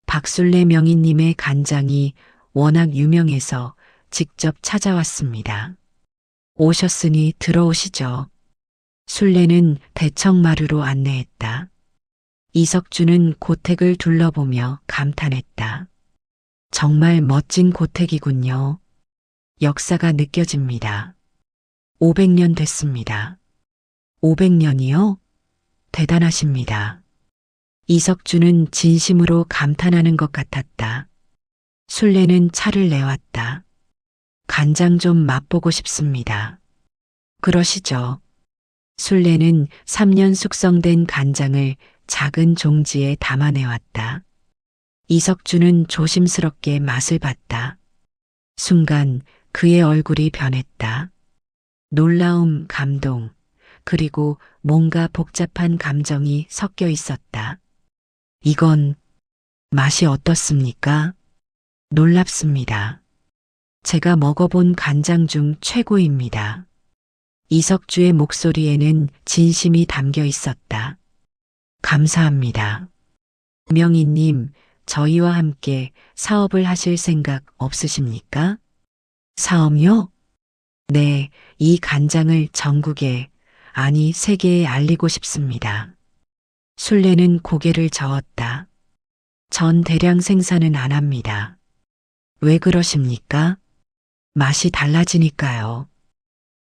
Speaker 1: 박술래 명인님의 간장이 워낙 유명해서 직접 찾아왔습니다. 오셨으니 들어오시죠. 술래는 대청마루로 안내했다. 이석주는 고택을 둘러보며 감탄했다. 정말 멋진 고택이군요. 역사가 느껴집니다. 500년 됐습니다. 500년이요? 대단하십니다. 이석주는 진심으로 감탄하는 것 같았다. 술래는 차를 내왔다. 간장 좀 맛보고 싶습니다. 그러시죠. 술래는 3년 숙성된 간장을 작은 종지에 담아내왔다. 이석주는 조심스럽게 맛을 봤다. 순간 그의 얼굴이 변했다. 놀라움, 감동, 그리고 뭔가 복잡한 감정이 섞여 있었다. 이건 맛이 어떻습니까? 놀랍습니다. 제가 먹어본 간장 중 최고입니다. 이석주의 목소리에는 진심이 담겨 있었다. 감사합니다. 명희님, 저희와 함께 사업을 하실 생각 없으십니까? 사업요? 네, 이 간장을 전국에, 아니 세계에 알리고 싶습니다. 술래는 고개를 저었다. 전 대량 생산은 안 합니다. 왜 그러십니까? 맛이 달라지니까요.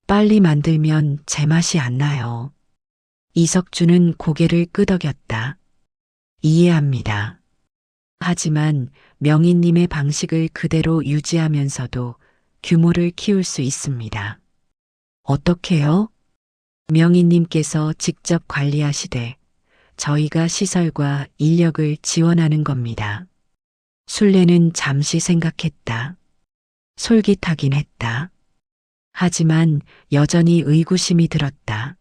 Speaker 1: 빨리 만들면 제 맛이 안 나요. 이석주는 고개를 끄덕였다. 이해합니다. 하지만 명희님의 방식을 그대로 유지하면서도 규모를 키울 수 있습니다. 어떻게요? 명희님께서 직접 관리하시되 저희가 시설과 인력을 지원하는 겁니다. 술래는 잠시 생각했다. 솔깃하긴 했다. 하지만 여전히 의구심이 들었다.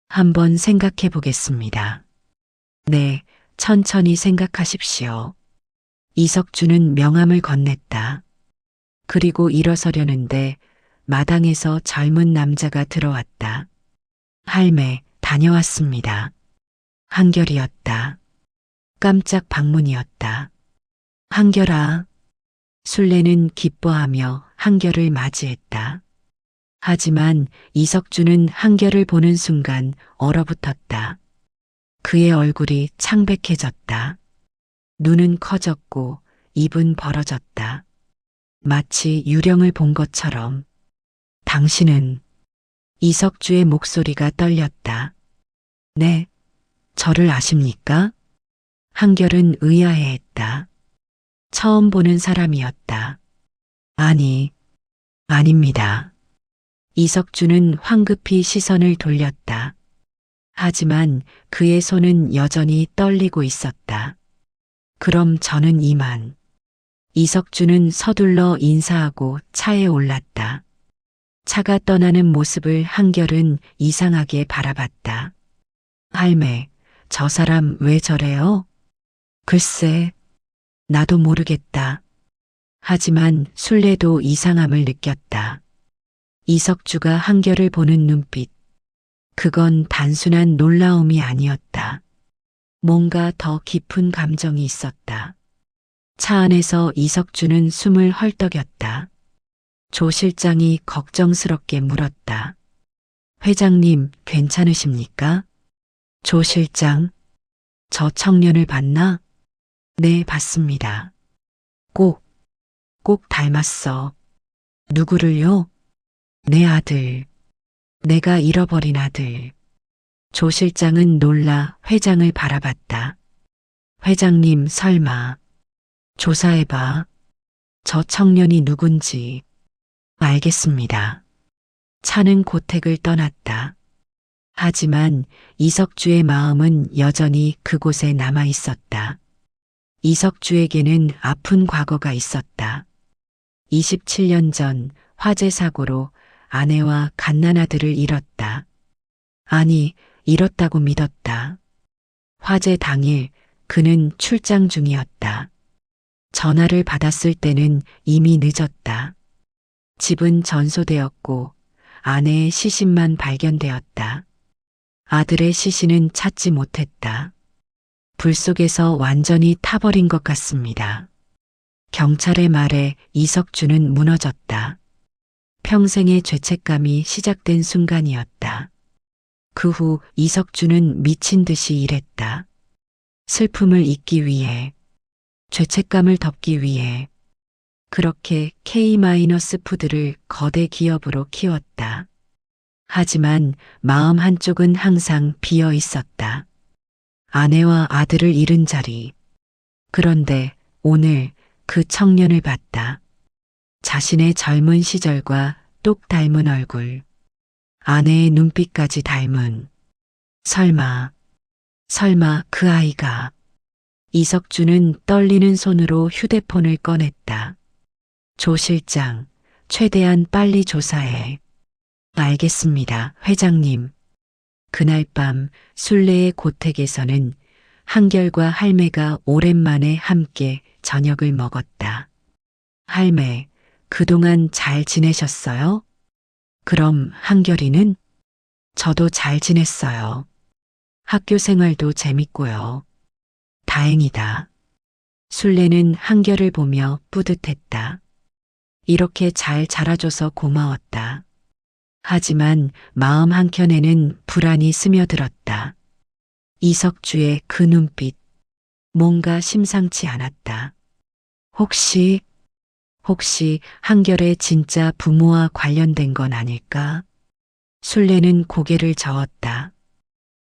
Speaker 1: 한번 생각해 보겠습니다. 네, 천천히 생각하십시오. 이석주는 명함을 건넸다. 그리고 일어서려는데 마당에서 젊은 남자가 들어왔다. 할매, 다녀왔습니다. 한결이었다. 깜짝 방문이었다. 한결아. 술래는 기뻐하며 한결을 맞이했다. 하지만 이석주는 한결을 보는 순간 얼어붙었다. 그의 얼굴이 창백해졌다. 눈은 커졌고 입은 벌어졌다. 마치 유령을 본 것처럼. 당신은 이석주의 목소리가 떨렸다. 네, 저를 아십니까? 한결은 의아해했다. 처음 보는 사람이었다. 아니, 아닙니다. 이석주는 황급히 시선을 돌렸다. 하지만 그의 손은 여전히 떨리고 있었다. 그럼 저는 이만. 이석주는 서둘러 인사하고 차에 올랐다. 차가 떠나는 모습을 한결은 이상하게 바라봤다. 할매, 저 사람 왜 저래요? 글쎄, 나도 모르겠다. 하지만 술래도 이상함을 느꼈다. 이석주가 한결을 보는 눈빛. 그건 단순한 놀라움이 아니었다. 뭔가 더 깊은 감정이 있었다. 차 안에서 이석주는 숨을 헐떡였다. 조 실장이 걱정스럽게 물었다. 회장님, 괜찮으십니까? 조 실장, 저 청년을 봤나? 네, 봤습니다. 꼭 닮았어. 누구를요? 내 아들. 내가 잃어버린 아들. 조 실장은 놀라 회장을 바라봤다. 회장님, 설마. 조사해봐. 저 청년이 누군지. 알겠습니다. 차는 고택을 떠났다. 하지만 이석주의 마음은 여전히 그곳에 남아 있었다. 이석주에게는 아픈 과거가 있었다. 27년 전 화재 사고로 아내와 갓난아들을 잃었다. 아니, 잃었다고 믿었다. 화재 당일 그는 출장 중이었다. 전화를 받았을 때는 이미 늦었다. 집은 전소되었고 아내의 시신만 발견되었다. 아들의 시신은 찾지 못했다. 불 속에서 완전히 타버린 것 같습니다. 경찰의 말에 이석주는 무너졌다. 평생의 죄책감이 시작된 순간이었다. 그 후 이석주는 미친 듯이 일했다. 슬픔을 잊기 위해, 죄책감을 덮기 위해, 그렇게 K-푸드를 거대 기업으로 키웠다. 하지만 마음 한쪽은 항상 비어 있었다. 아내와 아들을 잃은 자리. 그런데 오늘 그 청년을 봤다. 자신의 젊은 시절과 똑 닮은 얼굴. 아내의 눈빛까지 닮은. 설마 그 아이가. 이석주는 떨리는 손으로 휴대폰을 꺼냈다. 조 실장, 최대한 빨리 조사해. 알겠습니다, 회장님. 그날 밤 술래의 고택에서는 한결과 할매가 오랜만에 함께 저녁을 먹었다. 할매, 그동안 잘 지내셨어요? 그럼 한결이는? 저도 잘 지냈어요. 학교 생활도 재밌고요. 다행이다. 술래는 한결을 보며 뿌듯했다. 이렇게 잘 자라줘서 고마웠다. 하지만 마음 한켠에는 불안이 스며들었다. 이석주의 그 눈빛. 뭔가 심상치 않았다. 혹시 한결의 진짜 부모와 관련된 건 아닐까? 술래는 고개를 저었다.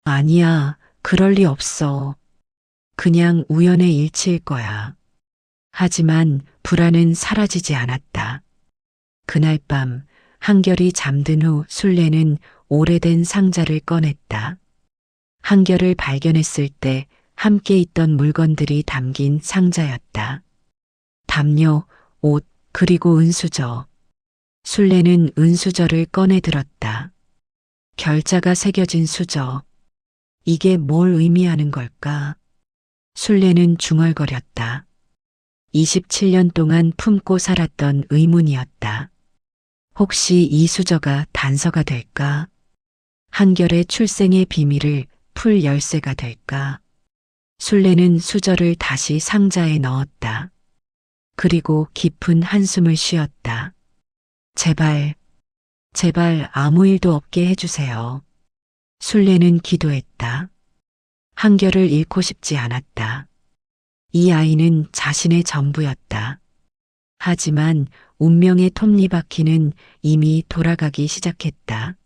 Speaker 1: 아니야, 그럴 리 없어. 그냥 우연의 일치일 거야. 하지만 불안은 사라지지 않았다. 그날 밤 한결이 잠든 후 술래는 오래된 상자를 꺼냈다. 한결을 발견했을 때 함께 있던 물건들이 담긴 상자였다. 담요, 옷, 그리고 은수저. 술래는 은수저를 꺼내 들었다. 결자가 새겨진 수저. 이게 뭘 의미하는 걸까? 술래는 중얼거렸다. 27년 동안 품고 살았던 의문이었다. 혹시 이 수저가 단서가 될까? 한결의 출생의 비밀을 풀 열쇠가 될까? 술래는 수저를 다시 상자에 넣었다. 그리고 깊은 한숨을 쉬었다. 제발, 제발 아무 일도 없게 해주세요. 술래는 기도했다. 한결을 잃고 싶지 않았다. 이 아이는 자신의 전부였다. 하지만 운명의 톱니바퀴는 이미 돌아가기 시작했다.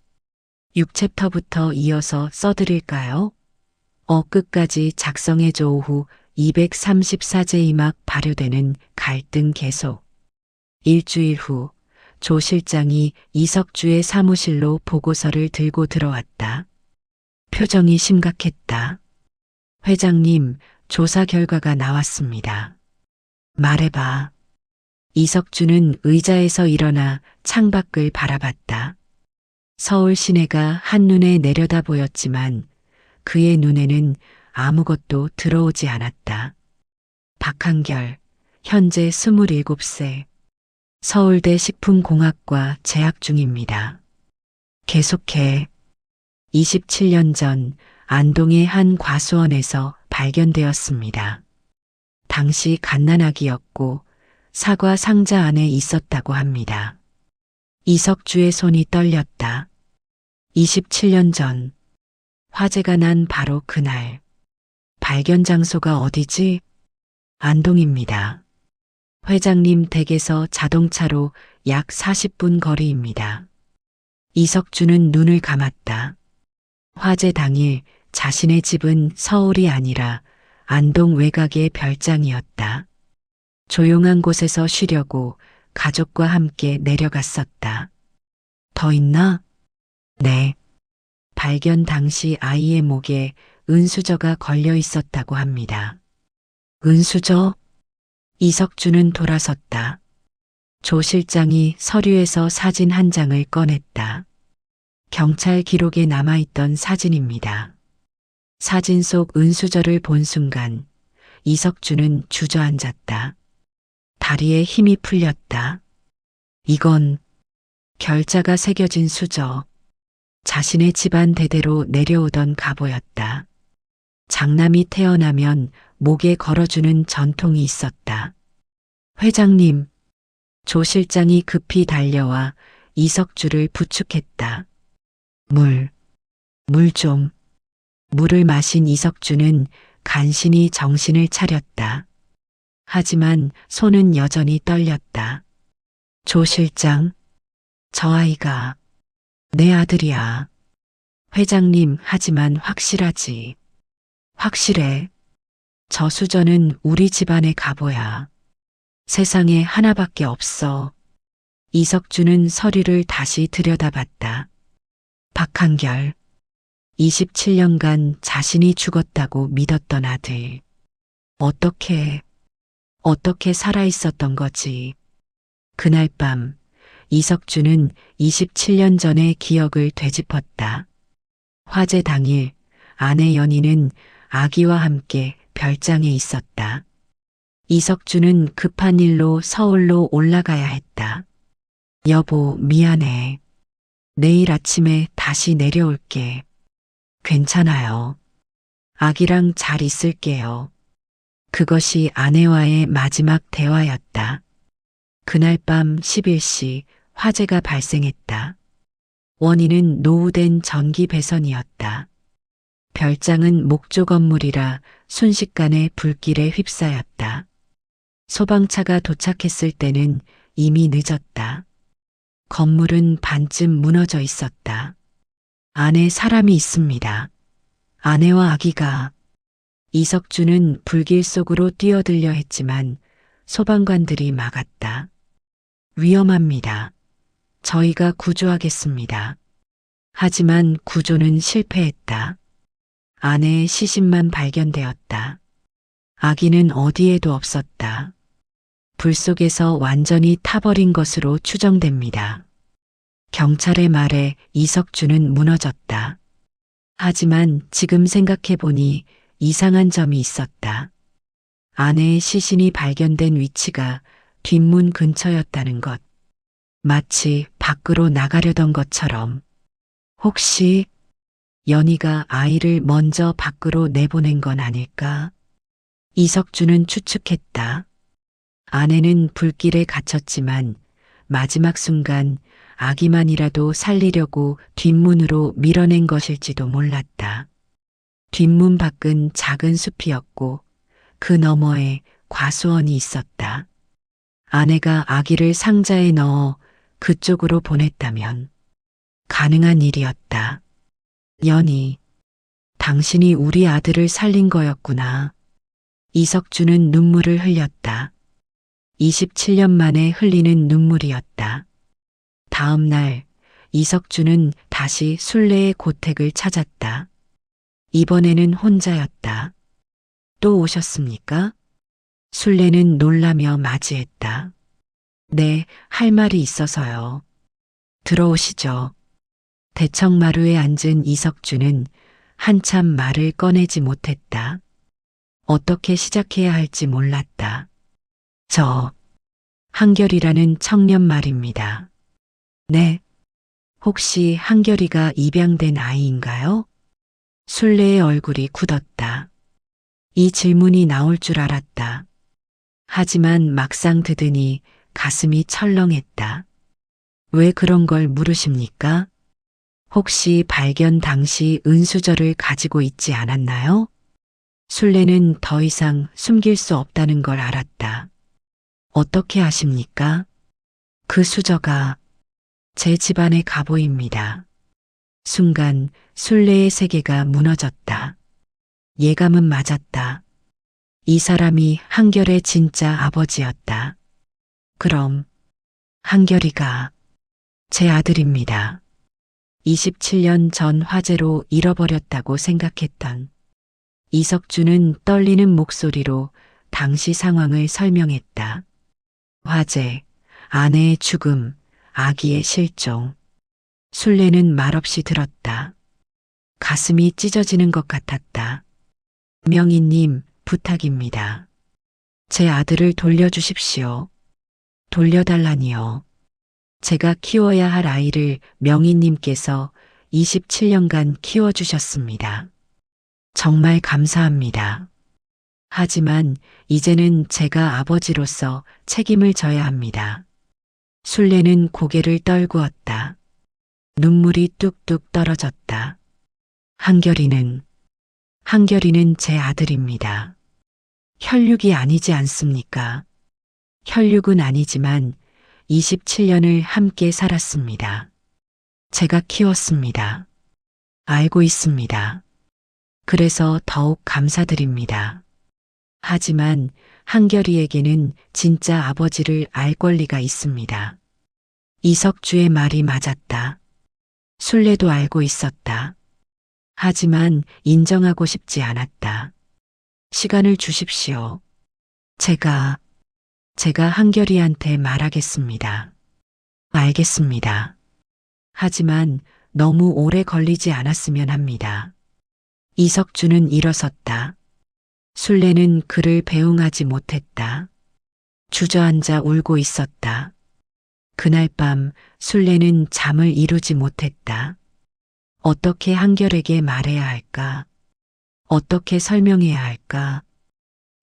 Speaker 1: 6챕터부터 이어서 써드릴까요? 끝까지 작성해줘. 후 234제이 막 발효되는 갈등 계속. 일주일 후 조 실장이 이석주의 사무실로 보고서를 들고 들어왔다. 표정이 심각했다. 회장님, 조사 결과가 나왔습니다. 말해봐. 이석주는 의자에서 일어나 창밖을 바라봤다. 서울 시내가 한눈에 내려다 보였지만 그의 눈에는 아무것도 들어오지 않았다. 박한결, 현재 27세, 서울대 식품공학과 재학 중입니다. 계속해. 27년 전 안동의 한 과수원에서 발견되었습니다. 당시 갓난아기였고 사과 상자 안에 있었다고 합니다. 이석주의 손이 떨렸다. 27년 전 화재가 난 바로 그날. 발견 장소가 어디지? 안동입니다. 회장님 댁에서 자동차로 약 40분 거리입니다. 이석주는 눈을 감았다. 화재 당일 자신의 집은 서울이 아니라 안동 외곽의 별장이었다. 조용한 곳에서 쉬려고 가족과 함께 내려갔었다. 더 있나? 네. 발견 당시 아이의 목에 은수저가 걸려 있었다고 합니다. 은수저? 이석주는 돌아섰다. 조 실장이 서류에서 사진 한 장을 꺼냈다. 경찰 기록에 남아있던 사진입니다. 사진 속 은수저를 본 순간 이석주는 주저앉았다. 다리에 힘이 풀렸다. 이건 결자가 새겨진 수저. 자신의 집안 대대로 내려오던 가보였다. 장남이 태어나면 목에 걸어주는 전통이 있었다. 회장님, 조 실장이 급히 달려와 이석주를 부축했다. 물 좀. 물을 마신 이석주는 간신히 정신을 차렸다. 하지만 손은 여전히 떨렸다. 조 실장, 저 아이가 내 아들이야. 회장님, 하지만 확실하지. 확실해. 저 수저는 우리 집안의 가보야. 세상에 하나밖에 없어. 이석주는 서류를 다시 들여다봤다. 박한결. 27년간 자신이 죽었다고 믿었던 아들. 어떻게 살아있었던 거지. 그날 밤 이석주는 27년 전의 기억을 되짚었다. 화재 당일 아내 연희는 아기와 함께 별장에 있었다. 이석주는 급한 일로 서울로 올라가야 했다. 여보, 미안해. 내일 아침에 다시 내려올게. 괜찮아요. 아기랑 잘 있을게요. 그것이 아내와의 마지막 대화였다. 그날 밤 11시 화재가 발생했다. 원인은 노후된 전기 배선이었다. 별장은 목조 건물이라 순식간에 불길에 휩싸였다. 소방차가 도착했을 때는 이미 늦었다. 건물은 반쯤 무너져 있었다. 안에 사람이 있습니다. 아내와 아기가. 이석주는 불길 속으로 뛰어들려 했지만 소방관들이 막았다. 위험합니다. 저희가 구조하겠습니다. 하지만 구조는 실패했다. 아내의 시신만 발견되었다. 아기는 어디에도 없었다. 불 속에서 완전히 타버린 것으로 추정됩니다. 경찰의 말에 이석주는 무너졌다. 하지만 지금 생각해보니 이상한 점이 있었다. 아내의 시신이 발견된 위치가 뒷문 근처였다는 것. 마치 밖으로 나가려던 것처럼. 혹시 연희가 아이를 먼저 밖으로 내보낸 건 아닐까? 이석주는 추측했다. 아내는 불길에 갇혔지만 마지막 순간 아기만이라도 살리려고 뒷문으로 밀어낸 것일지도 몰랐다. 뒷문 밖은 작은 숲이었고 그 너머에 과수원이 있었다. 아내가 아기를 상자에 넣어 그쪽으로 보냈다면 가능한 일이었다. 연희, 당신이 우리 아들을 살린 거였구나. 이석주는 눈물을 흘렸다. 27년 만에 흘리는 눈물이었다. 다음 날 이석주는 다시 순례의 고택을 찾았다. 이번에는 혼자였다. 또 오셨습니까? 순례는 놀라며 맞이했다. 네, 할 말이 있어서요. 들어오시죠. 대청마루에 앉은 이석주는 한참 말을 꺼내지 못했다. 어떻게 시작해야 할지 몰랐다. 저, 한결이라는 청년 말입니다. 네. 혹시 한결이가 입양된 아이인가요? 순례의 얼굴이 굳었다. 이 질문이 나올 줄 알았다. 하지만 막상 듣으니 가슴이 철렁했다. 왜 그런 걸 물으십니까? 혹시 발견 당시 은수저를 가지고 있지 않았나요? 순례는 더 이상 숨길 수 없다는 걸 알았다. 어떻게 아십니까? 그 수저가 제 집안의 갑오입니다. 순간 순례의 세계가 무너졌다. 예감은 맞았다. 이 사람이 한결의 진짜 아버지였다. 그럼 한결이가 제 아들입니다. 27년 전 화재로 잃어버렸다고 생각했던 이석주는 떨리는 목소리로 당시 상황을 설명했다. 화재, 아내의 죽음, 아기의 실종. 순례는 말없이 들었다. 가슴이 찢어지는 것 같았다. 명희님, 부탁입니다. 제 아들을 돌려주십시오. 돌려달라니요. 제가 키워야 할 아이를 명희님께서 27년간 키워주셨습니다. 정말 감사합니다. 하지만 이제는 제가 아버지로서 책임을 져야 합니다. 순례는 고개를 떨구었다. 눈물이 뚝뚝 떨어졌다. 한결이는 제 아들입니다. 혈육이 아니지 않습니까? 혈육은 아니지만 27년을 함께 살았습니다. 제가 키웠습니다. 알고 있습니다. 그래서 더욱 감사드립니다. 하지만 한결이에게는 진짜 아버지를 알 권리가 있습니다. 이석주의 말이 맞았다. 순례도 알고 있었다. 하지만 인정하고 싶지 않았다. 시간을 주십시오. 제가 한결이한테 말하겠습니다. 알겠습니다. 하지만 너무 오래 걸리지 않았으면 합니다. 이석주는 일어섰다. 순례는 그를 배웅하지 못했다. 주저앉아 울고 있었다. 그날 밤 순례는 잠을 이루지 못했다. 어떻게 한결에게 말해야 할까? 어떻게 설명해야 할까?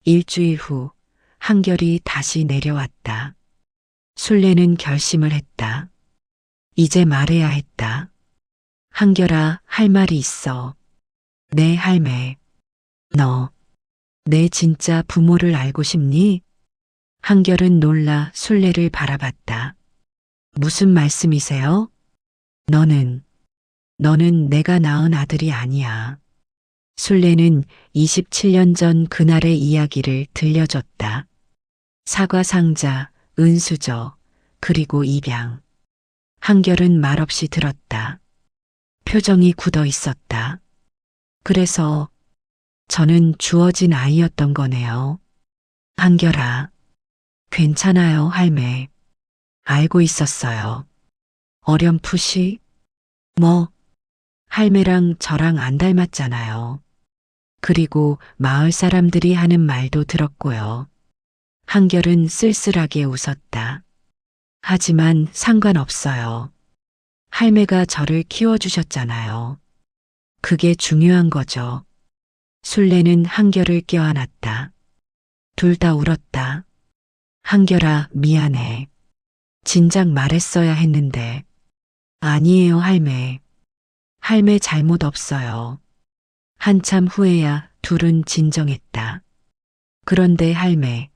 Speaker 1: 일주일 후 한결이 다시 내려왔다. 순례는 결심을 했다. 이제 말해야 했다. 한결아, 할 말이 있어. 네, 할매. 너 내 진짜 부모를 알고 싶니? 한결은 놀라 순례를 바라봤다. 무슨 말씀이세요? 너는 내가 낳은 아들이 아니야. 순례는 27년 전 그날의 이야기를 들려줬다. 사과 상자, 은수저, 그리고 입양. 한결은 말없이 들었다. 표정이 굳어 있었다. 그래서 저는 주어진 아이였던 거네요. 한결아, 괜찮아요, 할매. 알고 있었어요. 어렴풋이? 뭐, 할매랑 저랑 안 닮았잖아요. 그리고 마을 사람들이 하는 말도 들었고요. 한결은 쓸쓸하게 웃었다. 하지만 상관없어요. 할매가 저를 키워주셨잖아요. 그게 중요한 거죠. 순례는 한결을 껴안았다. 둘 다 울었다. 한결아, 미안해. 진작 말했어야 했는데. 아니에요, 할매. 할매 잘못 없어요. 한참 후에야 둘은 진정했다. 그런데 할매,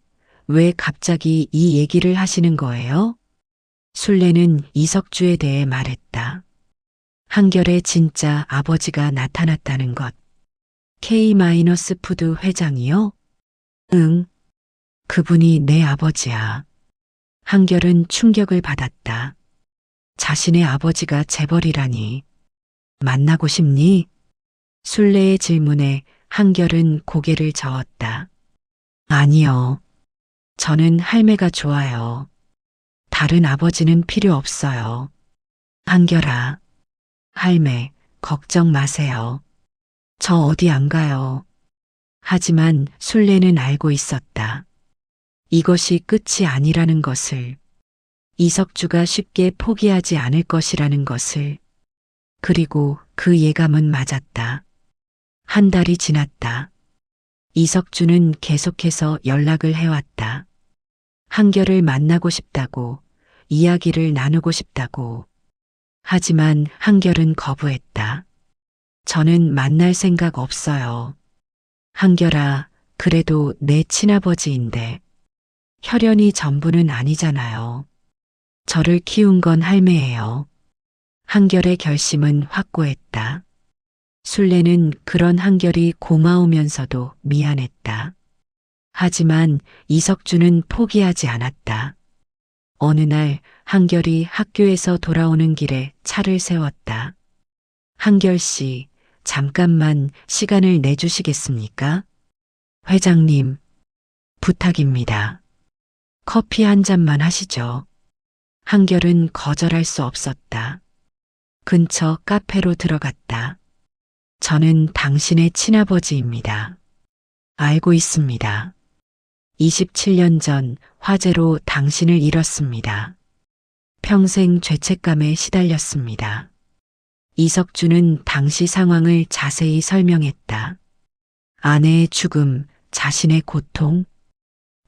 Speaker 1: 왜 갑자기 이 얘기를 하시는 거예요? 순례는 이석주에 대해 말했다. 한결의 진짜 아버지가 나타났다는 것. K-푸드 회장이요? 응, 그분이 내 아버지야. 한결은 충격을 받았다. 자신의 아버지가 재벌이라니. 만나고 싶니? 순례의 질문에 한결은 고개를 저었다. 아니요. 저는 할매가 좋아요. 다른 아버지는 필요 없어요. 한결아, 할매, 걱정 마세요. 저 어디 안 가요. 하지만 순례는 알고 있었다. 이것이 끝이 아니라는 것을. 이석주가 쉽게 포기하지 않을 것이라는 것을. 그리고 그 예감은 맞았다. 한 달이 지났다. 이석주는 계속해서 연락을 해왔다. 한결을 만나고 싶다고, 이야기를 나누고 싶다고. 하지만 한결은 거부했다. 저는 만날 생각 없어요. 한결아, 그래도 내 친아버지인데. 혈연이 전부는 아니잖아요. 저를 키운 건 할매예요. 한결의 결심은 확고했다. 순례는 그런 한결이 고마우면서도 미안했다. 하지만 이석주는 포기하지 않았다. 어느 날 한결이 학교에서 돌아오는 길에 차를 세웠다. 한결 씨, 잠깐만 시간을 내주시겠습니까? 회장님, 부탁입니다. 커피 한 잔만 하시죠. 한결은 거절할 수 없었다. 근처 카페로 들어갔다. 저는 당신의 친아버지입니다. 알고 있습니다. 27년 전 화재로 당신을 잃었습니다. 평생 죄책감에 시달렸습니다. 이석주는 당시 상황을 자세히 설명했다. 아내의 죽음, 자신의 고통.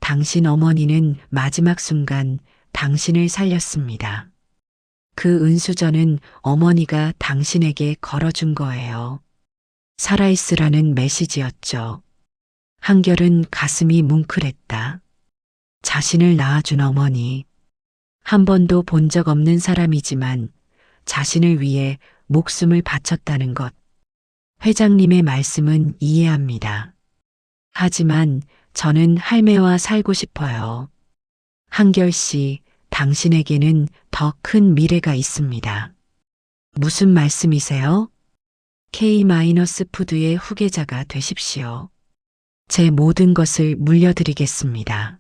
Speaker 1: 당신 어머니는 마지막 순간 당신을 살렸습니다. 그 은수저는 어머니가 당신에게 걸어준 거예요. 살아있으라는 메시지였죠. 한결은 가슴이 뭉클했다. 자신을 낳아준 어머니. 한 번도 본 적 없는 사람이지만 자신을 위해 목숨을 바쳤다는 것. 회장님의 말씀은 이해합니다. 하지만 저는 할매와 살고 싶어요. 한결 씨, 당신에게는 더 큰 미래가 있습니다. 무슨 말씀이세요? K-푸드의 후계자가 되십시오. 제 모든 것을 물려드리겠습니다.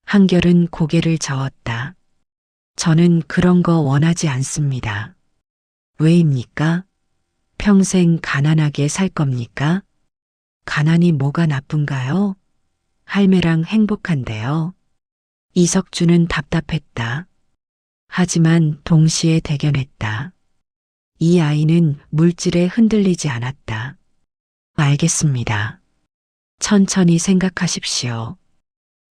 Speaker 1: 한결은 고개를 저었다. 저는 그런 거 원하지 않습니다. 왜입니까? 평생 가난하게 살 겁니까? 가난이 뭐가 나쁜가요? 할매랑 행복한데요. 이석주는 답답했다. 하지만 동시에 대견했다. 이 아이는 물질에 흔들리지 않았다. 알겠습니다. 천천히 생각하십시오.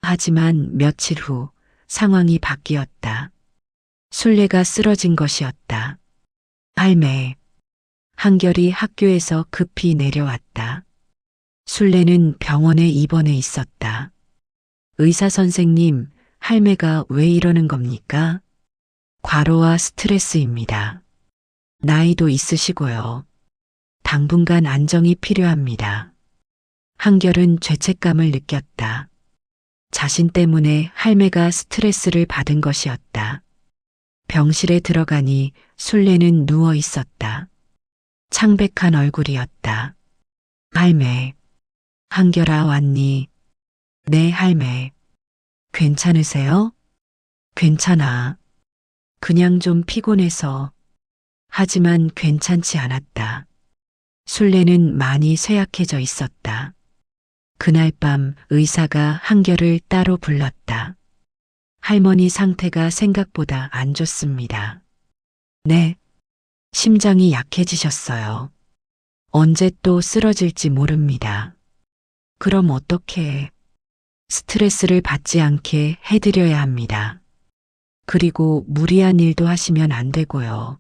Speaker 1: 하지만 며칠 후 상황이 바뀌었다. 순례가 쓰러진 것이었다. 할매. 한결이 학교에서 급히 내려왔다. 술래는 병원에 입원해 있었다. 의사 선생님, 할매가 왜 이러는 겁니까? 과로와 스트레스입니다. 나이도 있으시고요. 당분간 안정이 필요합니다. 한결은 죄책감을 느꼈다. 자신 때문에 할매가 스트레스를 받은 것이었다. 병실에 들어가니 술래는 누워 있었다. 창백한 얼굴이었다. 할매, 한결아 왔니? 네, 할매. 괜찮으세요? 괜찮아. 그냥 좀 피곤해서. 하지만 괜찮지 않았다. 술래는 많이 쇠약해져 있었다. 그날 밤 의사가 한결을 따로 불렀다. 할머니 상태가 생각보다 안 좋습니다. 네. 심장이 약해지셨어요. 언제 또 쓰러질지 모릅니다. 그럼 어떻게? 스트레스를 받지 않게 해드려야 합니다. 그리고 무리한 일도 하시면 안 되고요.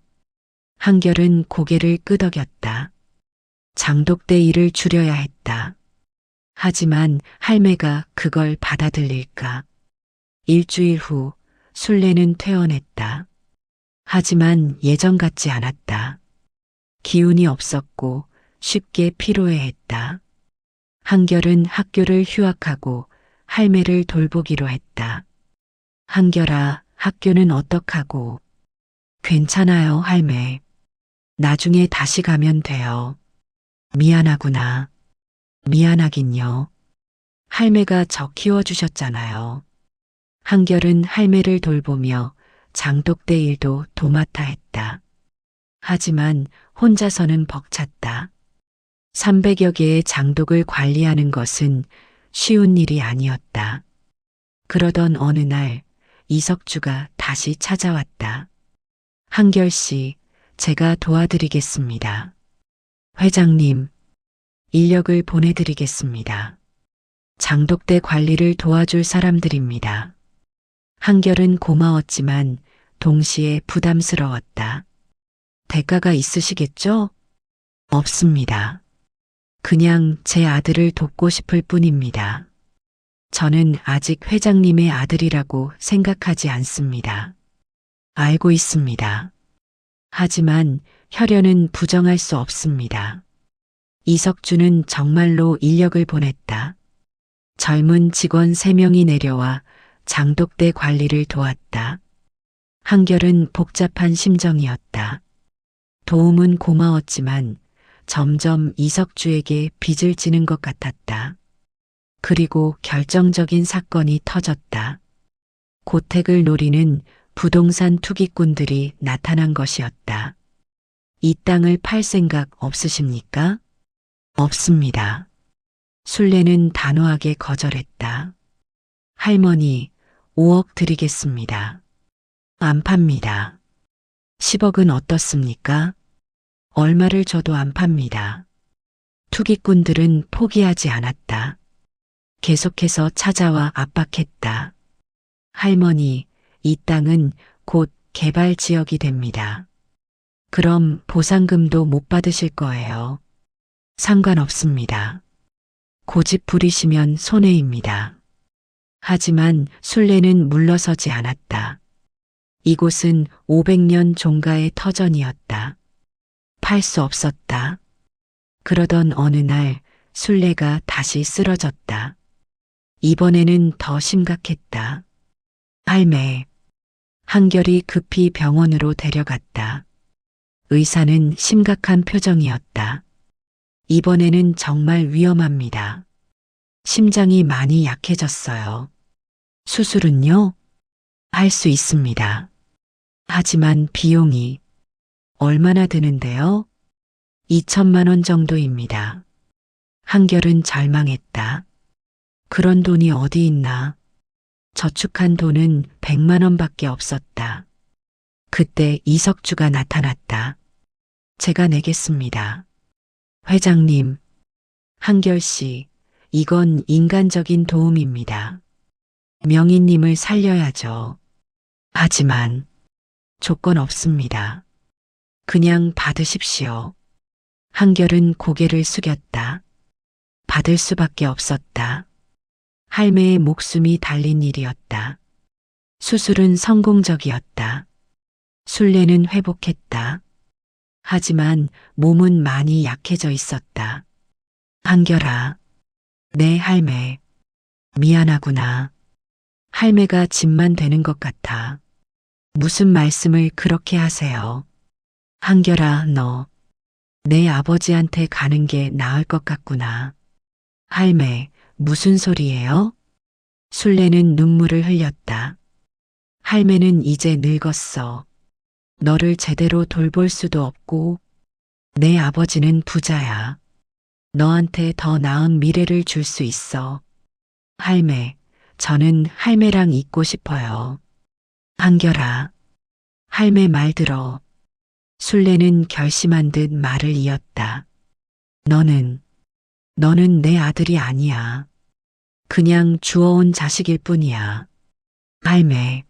Speaker 1: 한결은 고개를 끄덕였다. 장독대 일을 줄여야 했다. 하지만 할매가 그걸 받아들일까? 일주일 후 술래는 퇴원했다. 하지만 예전 같지 않았다. 기운이 없었고 쉽게 피로해했다. 한결은 학교를 휴학하고 할매를 돌보기로 했다. 한결아, 학교는 어떡하고? 괜찮아요, 할매. 나중에 다시 가면 돼요. 미안하구나. 미안하긴요. 할매가 저 키워주셨잖아요. 한결은 할매를 돌보며 장독대 일도 도맡아 했다. 하지만 혼자서는 벅찼다. 300여 개의 장독을 관리하는 것은 쉬운 일이 아니었다. 그러던 어느 날 이석주가 다시 찾아왔다. 한결 씨, 제가 도와드리겠습니다. 회장님, 인력을 보내드리겠습니다. 장독대 관리를 도와줄 사람들입니다. 한결은 고마웠지만 동시에 부담스러웠다. 대가가 있으시겠죠? 없습니다. 그냥 제 아들을 돕고 싶을 뿐입니다. 저는 아직 회장님의 아들이라고 생각하지 않습니다. 알고 있습니다. 하지만 혈연은 부정할 수 없습니다. 이석주는 정말로 인력을 보냈다. 젊은 직원 3명이 내려와 장독대 관리를 도왔다. 한결은 복잡한 심정이었다. 도움은 고마웠지만 점점 이석주에게 빚을 지는 것 같았다. 그리고 결정적인 사건이 터졌다. 고택을 노리는 부동산 투기꾼들이 나타난 것이었다. 이 땅을 팔 생각 없으십니까? 없습니다. 술래는 단호하게 거절했다. 할머니, 5억 드리겠습니다. 안 팝니다. 10억은 어떻습니까? 얼마를 줘도 안 팝니다. 투기꾼들은 포기하지 않았다. 계속해서 찾아와 압박했다. 할머니, 이 땅은 곧 개발 지역이 됩니다. 그럼 보상금도 못 받으실 거예요. 상관없습니다. 고집 부리시면 손해입니다. 하지만 술래는 물러서지 않았다. 이곳은 500년 종가의 터전이었다. 팔 수 없었다. 그러던 어느 날 술래가 다시 쓰러졌다. 이번에는 더 심각했다. 할매, 한결이 급히 병원으로 데려갔다. 의사는 심각한 표정이었다. 이번에는 정말 위험합니다. 심장이 많이 약해졌어요. 수술은요? 할 수 있습니다. 하지만 비용이 얼마나 드는데요? 2천만 원 정도입니다. 한결은 절망했다. 그런 돈이 어디 있나? 저축한 돈은 100만 원밖에 없었다. 그때 이석주가 나타났다. 제가 내겠습니다. 회장님, 한결 씨, 이건 인간적인 도움입니다. 명희님을 살려야죠. 하지만 조건 없습니다. 그냥 받으십시오. 한결은 고개를 숙였다. 받을 수밖에 없었다. 할매의 목숨이 달린 일이었다. 수술은 성공적이었다. 순례는 회복했다. 하지만 몸은 많이 약해져 있었다. 한결아, 내 할매, 미안하구나. 할매가 짐만 되는 것 같아. 무슨 말씀을 그렇게 하세요? 한결아, 너, 내 아버지한테 가는 게 나을 것 같구나. 할매, 무슨 소리예요? 순례는 눈물을 흘렸다. 할매는 이제 늙었어. 너를 제대로 돌볼 수도 없고, 내 아버지는 부자야. 너한테 더 나은 미래를 줄 수 있어. 할매, 저는 할매랑 있고 싶어요. 한결아, 할매 말 들어. 순례는 결심한 듯 말을 이었다. 너는 내 아들이 아니야. 그냥 주워온 자식일 뿐이야. 할매,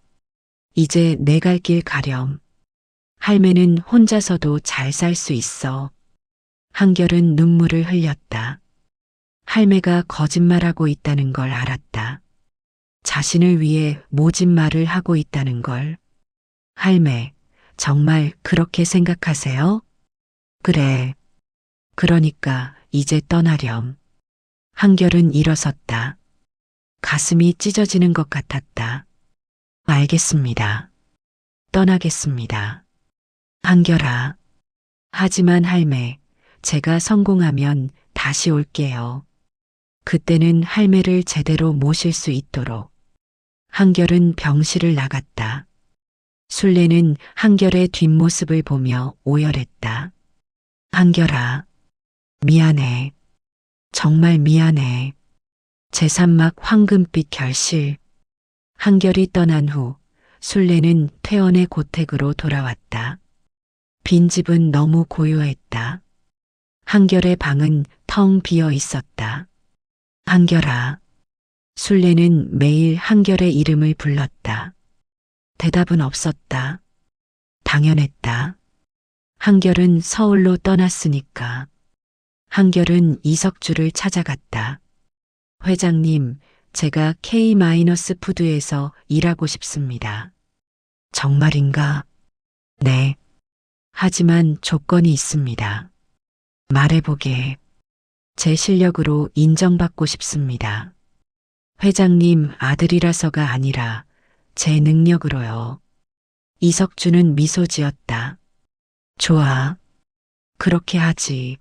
Speaker 1: 이제 내 갈 길 가렴. 할매는 혼자서도 잘 살 수 있어. 한결은 눈물을 흘렸다. 할매가 거짓말하고 있다는 걸 알았다. 자신을 위해 모진 말을 하고 있다는 걸. 할매, 정말 그렇게 생각하세요? 그래. 그러니까 이제 떠나렴. 한결은 일어섰다. 가슴이 찢어지는 것 같았다. 알겠습니다. 떠나겠습니다. 한결아. 하지만 할매, 제가 성공하면 다시 올게요. 그때는 할매를 제대로 모실 수 있도록. 한결은 병실을 나갔다. 순례는 한결의 뒷모습을 보며 오열했다. 한결아, 미안해. 정말 미안해. 제3막 황금빛 결실. 한결이 떠난 후 순례는 퇴원의 고택으로 돌아왔다. 빈집은 너무 고요했다. 한결의 방은 텅 비어 있었다. 한결아. 순례는 매일 한결의 이름을 불렀다. 대답은 없었다. 당연했다. 한결은 서울로 떠났으니까. 한결은 이석주를 찾아갔다. 회장님, 제가 K-푸드에서 일하고 싶습니다. 정말인가? 네. 하지만 조건이 있습니다. 말해보게. 제 실력으로 인정받고 싶습니다. 회장님 아들이라서가 아니라 제 능력으로요. 이석주는 미소 지었다. 좋아. 그렇게 하지.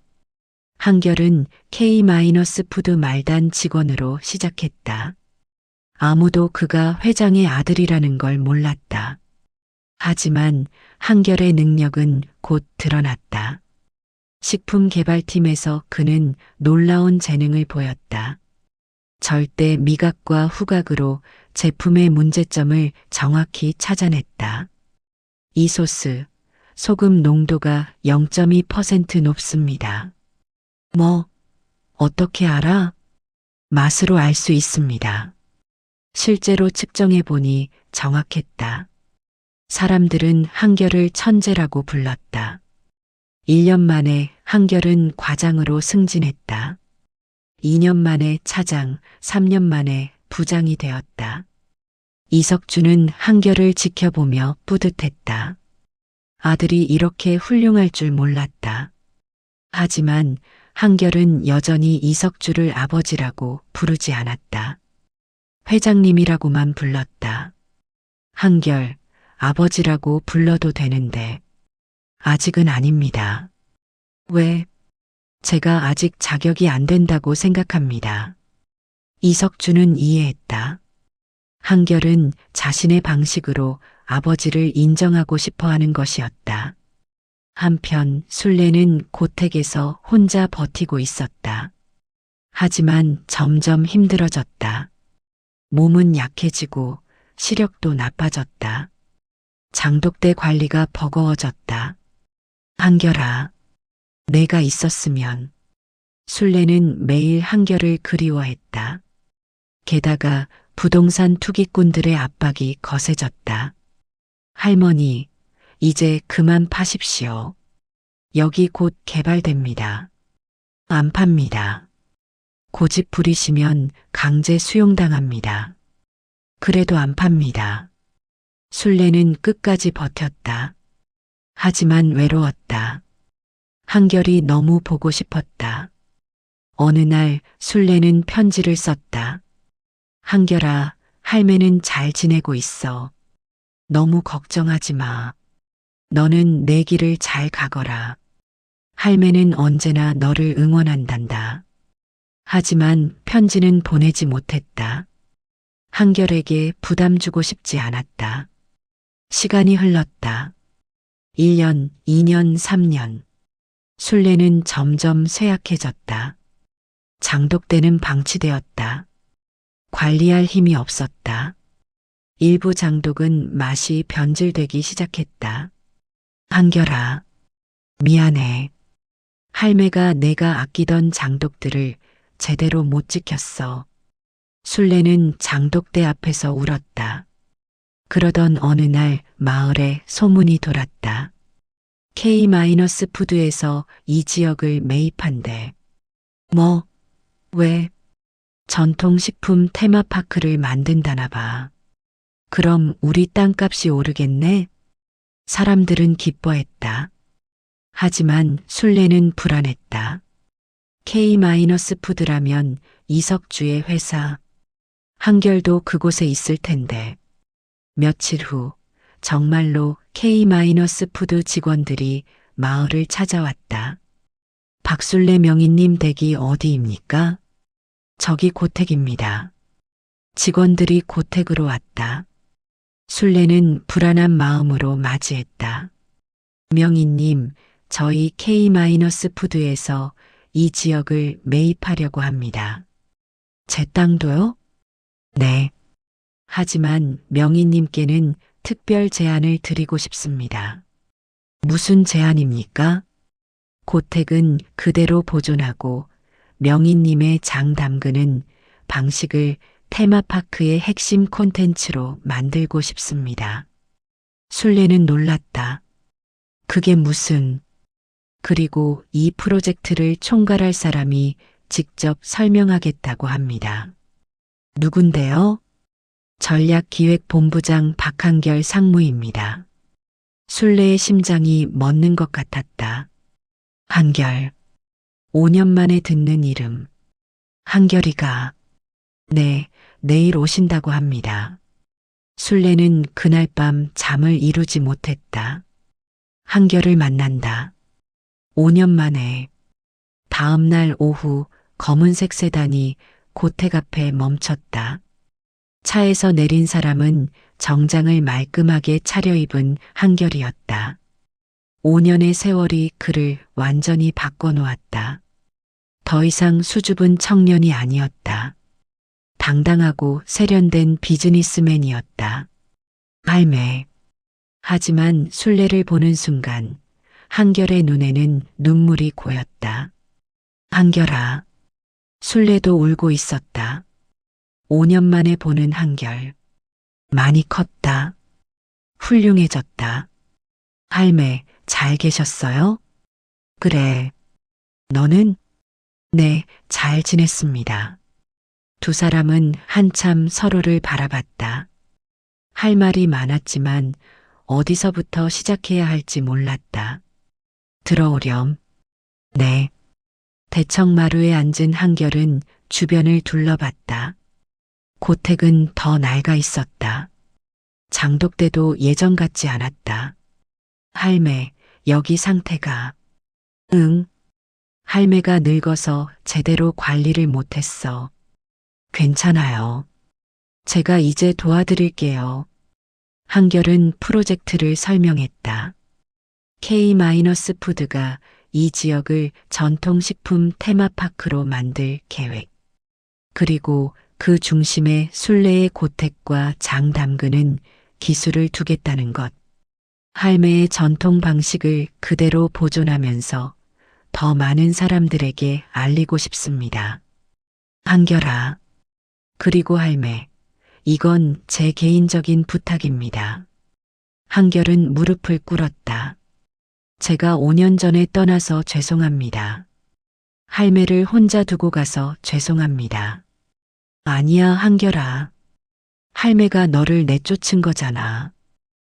Speaker 1: 한결은 K-푸드 말단 직원으로 시작했다. 아무도 그가 회장의 아들이라는 걸 몰랐다. 하지만 한결의 능력은 곧 드러났다. 식품 개발팀에서 그는 놀라운 재능을 보였다. 절대 미각과 후각으로 제품의 문제점을 정확히 찾아냈다. 이 소스, 소금 농도가 0.2% 높습니다. 뭐, 어떻게 알아? 맛으로 알 수 있습니다. 실제로 측정해 보니 정확했다. 사람들은 한결을 천재라고 불렀다. 1년 만에 한결은 과장으로 승진했다. 2년 만에 차장, 3년 만에 부장이 되었다. 이석주는 한결을 지켜보며 뿌듯했다. 아들이 이렇게 훌륭할 줄 몰랐다. 하지만 한결은 여전히 이석주를 아버지라고 부르지 않았다. 회장님이라고만 불렀다. 한결, 아버지라고 불러도 되는데 아직은 아닙니다. 왜? 제가 아직 자격이 안 된다고 생각합니다. 이석주는 이해했다. 한결은 자신의 방식으로 아버지를 인정하고 싶어 하는 것이었다. 한편 순례는 고택에서 혼자 버티고 있었다. 하지만 점점 힘들어졌다. 몸은 약해지고 시력도 나빠졌다. 장독대 관리가 버거워졌다. 한결아, 내가 있었으면. 순례는 매일 한결을 그리워했다. 게다가 부동산 투기꾼들의 압박이 거세졌다. 할머니, 이제 그만 파십시오. 여기 곧 개발됩니다. 안 팝니다. 고집 부리시면 강제 수용당합니다. 그래도 안 팝니다. 순례는 끝까지 버텼다. 하지만 외로웠다. 한결이 너무 보고 싶었다. 어느 날 순례는 편지를 썼다. 한결아, 할매는 잘 지내고 있어. 너무 걱정하지 마. 너는 내 길을 잘 가거라. 할매는 언제나 너를 응원한단다. 하지만 편지는 보내지 못했다. 한결에게 부담 주고 싶지 않았다. 시간이 흘렀다. 1년, 2년, 3년. 순례는 점점 쇠약해졌다. 장독대는 방치되었다. 관리할 힘이 없었다. 일부 장독은 맛이 변질되기 시작했다. 한결아, 미안해. 할매가 내가 아끼던 장독들을 제대로 못 지켰어. 순례는 장독대 앞에서 울었다. 그러던 어느 날 마을에 소문이 돌았다. K-푸드에서 이 지역을 매입한대. 뭐, 왜? 전통식품 테마파크를 만든다나 봐. 그럼 우리 땅값이 오르겠네? 사람들은 기뻐했다. 하지만 순례는 불안했다. K-푸드라면 이석주의 회사. 한결도 그곳에 있을 텐데. 며칠 후 정말로 K-푸드 직원들이 마을을 찾아왔다. 박순례 명의님 댁이 어디입니까? 저기 고택입니다. 직원들이 고택으로 왔다. 순례는 불안한 마음으로 맞이했다. 명의님, 저희 K-푸드에서 이 지역을 매입하려고 합니다. 제 땅도요? 네. 하지만 명의님께는 특별 제안을 드리고 싶습니다. 무슨 제안입니까? 고택은 그대로 보존하고 명의님의 장 담그는 방식을 테마파크의 핵심 콘텐츠로 만들고 싶습니다. 순례는 놀랐다. 그게 무슨... 그리고 이 프로젝트를 총괄할 사람이 직접 설명하겠다고 합니다. 누군데요? 전략기획본부장 박한결 상무입니다. 순례의 심장이 멎는 것 같았다. 한결. 5년 만에 듣는 이름. 한결이가. 네, 내일 오신다고 합니다. 순례는 그날 밤 잠을 이루지 못했다. 한결을 만난다. 5년 만에. 다음 날 오후 검은색 세단이 고택 앞에 멈췄다. 차에서 내린 사람은 정장을 말끔하게 차려입은 한결이었다. 5년의 세월이 그를 완전히 바꿔놓았다. 더 이상 수줍은 청년이 아니었다. 당당하고 세련된 비즈니스맨이었다. 할매. 하지만 순례를 보는 순간 한결의 눈에는 눈물이 고였다. 한결아. 순례도 울고 있었다. 5년 만에 보는 한결. 많이 컸다. 훌륭해졌다. 할매, 잘 계셨어요? 그래. 너는? 네, 잘 지냈습니다. 두 사람은 한참 서로를 바라봤다. 할 말이 많았지만 어디서부터 시작해야 할지 몰랐다. 들어오렴. 네. 대청마루에 앉은 한결은 주변을 둘러봤다. 고택은 더 낡아 있었다. 장독대도 예전 같지 않았다. 할매, 여기 상태가... 응. 할매가 늙어서 제대로 관리를 못했어. 괜찮아요. 제가 이제 도와드릴게요. 한결은 프로젝트를 설명했다. K-푸드가 이 지역을 전통식품 테마파크로 만들 계획. 그리고 그 중심에 순례의 고택과 장 담그는 기술을 두겠다는 것. 할매의 전통 방식을 그대로 보존하면서 더 많은 사람들에게 알리고 싶습니다. 한결아. 그리고 할매. 이건 제 개인적인 부탁입니다. 한결은 무릎을 꿇었다. 제가 5년 전에 떠나서 죄송합니다. 할매를 혼자 두고 가서 죄송합니다. 아니야, 한결아. 할매가 너를 내쫓은 거잖아.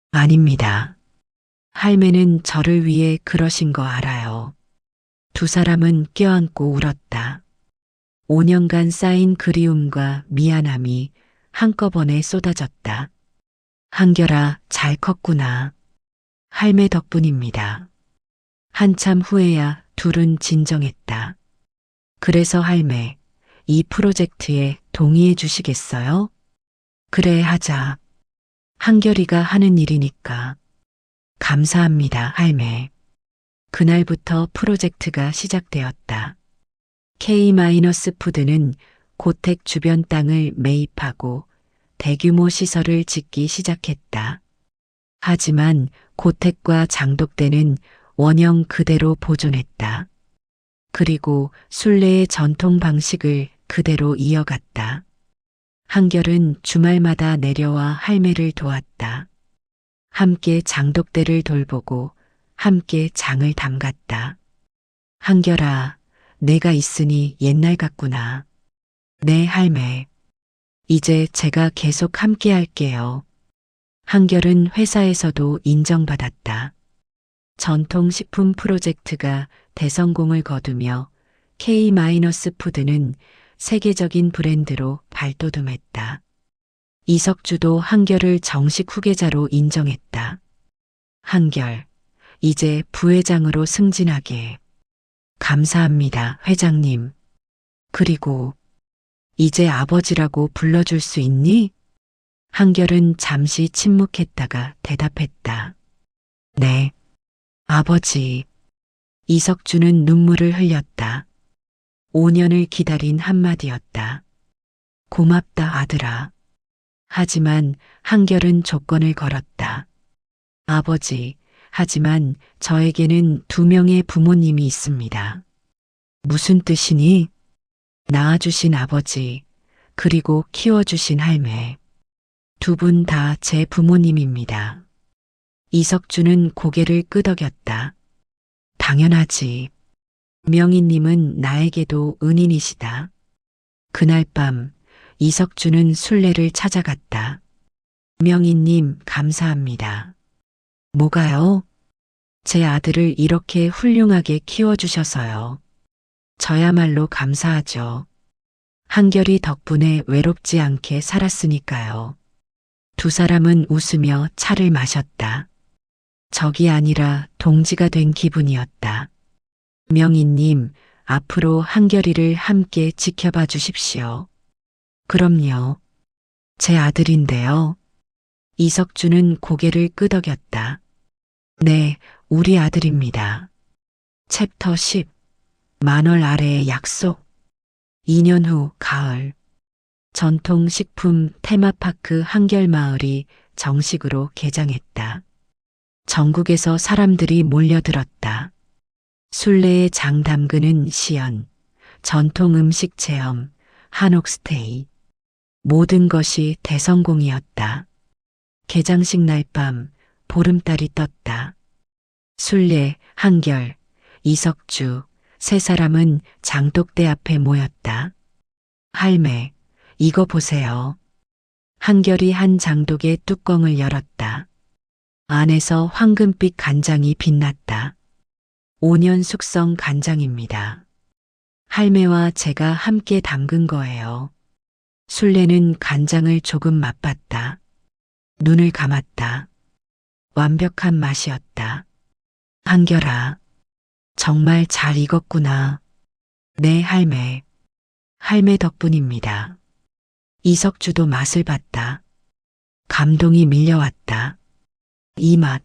Speaker 1: 아닙니다. 할매는 저를 위해 그러신 거 알아요. 두 사람은 껴안고 울었다. 5년간 쌓인 그리움과 미안함이 한꺼번에 쏟아졌다. 한결아, 잘 컸구나. 할매 덕분입니다. 한참 후에야 둘은 진정했다. 그래서 할매, 이 프로젝트에 동의해 주시겠어요? 그래, 하자. 한결이가 하는 일이니까. 감사합니다, 할매. 그날부터 프로젝트가 시작되었다. K-푸드는 고택 주변 땅을 매입하고 대규모 시설을 짓기 시작했다. 하지만 고택과 장독대는 원형 그대로 보존했다. 그리고 순례의 전통 방식을 그대로 이어갔다. 한결은 주말마다 내려와 할매를 도왔다. 함께 장독대를 돌보고 함께 장을 담갔다. 한결아, 내가 있으니 옛날 같구나. 네, 할매. 이제 제가 계속 함께 할게요. 한결은 회사에서도 인정받았다. 전통식품 프로젝트가 대성공을 거두며 K-푸드는 세계적인 브랜드로 발돋움했다. 이석주도 한결을 정식 후계자로 인정했다. 한결, 이제 부회장으로 승진하게. 감사합니다, 회장님. 그리고 이제 아버지라고 불러줄 수 있니? 한결은 잠시 침묵했다가 대답했다. 네, 아버지. 이석주는 눈물을 흘렸다. 5년을 기다린 한마디였다. 고맙다, 아들아. 하지만 한결은 조건을 걸었다. 아버지, 하지만 저에게는 2명의 부모님이 있습니다. 무슨 뜻이니? 낳아주신 아버지, 그리고 키워주신 할매. 두 분 다 제 부모님입니다. 이석주는 고개를 끄덕였다. 당연하지. 명희님은 나에게도 은인이시다. 그날 밤 이석주는 순례를 찾아갔다. 명희님, 감사합니다. 뭐가요? 제 아들을 이렇게 훌륭하게 키워주셔서요. 저야말로 감사하죠. 한결이 덕분에 외롭지 않게 살았으니까요. 두 사람은 웃으며 차를 마셨다. 적이 아니라 동지가 된 기분이었다. 명희님, 앞으로 한결이를 함께 지켜봐 주십시오. 그럼요. 제 아들인데요. 이석주는 고개를 끄덕였다. 네, 우리 아들입니다. 챕터 10. 만월 아래의 약속. 2년 후 가을. 전통식품 테마파크 한결마을이 정식으로 개장했다. 전국에서 사람들이 몰려들었다. 순례의 장 담그는 시연, 전통 음식 체험, 한옥스테이. 모든 것이 대성공이었다. 개장식 날 밤 보름달이 떴다. 순례, 한결, 이석주, 세 사람은 장독대 앞에 모였다. 할매, 이거 보세요. 한결이 한 장독의 뚜껑을 열었다. 안에서 황금빛 간장이 빛났다. 5년 숙성 간장입니다. 할매와 제가 함께 담근 거예요. 순례는 간장을 조금 맛봤다. 눈을 감았다. 완벽한 맛이었다. 한결아, 정말 잘 익었구나. 네, 할매. 할매 덕분입니다. 이석주도 맛을 봤다. 감동이 밀려왔다. 이 맛,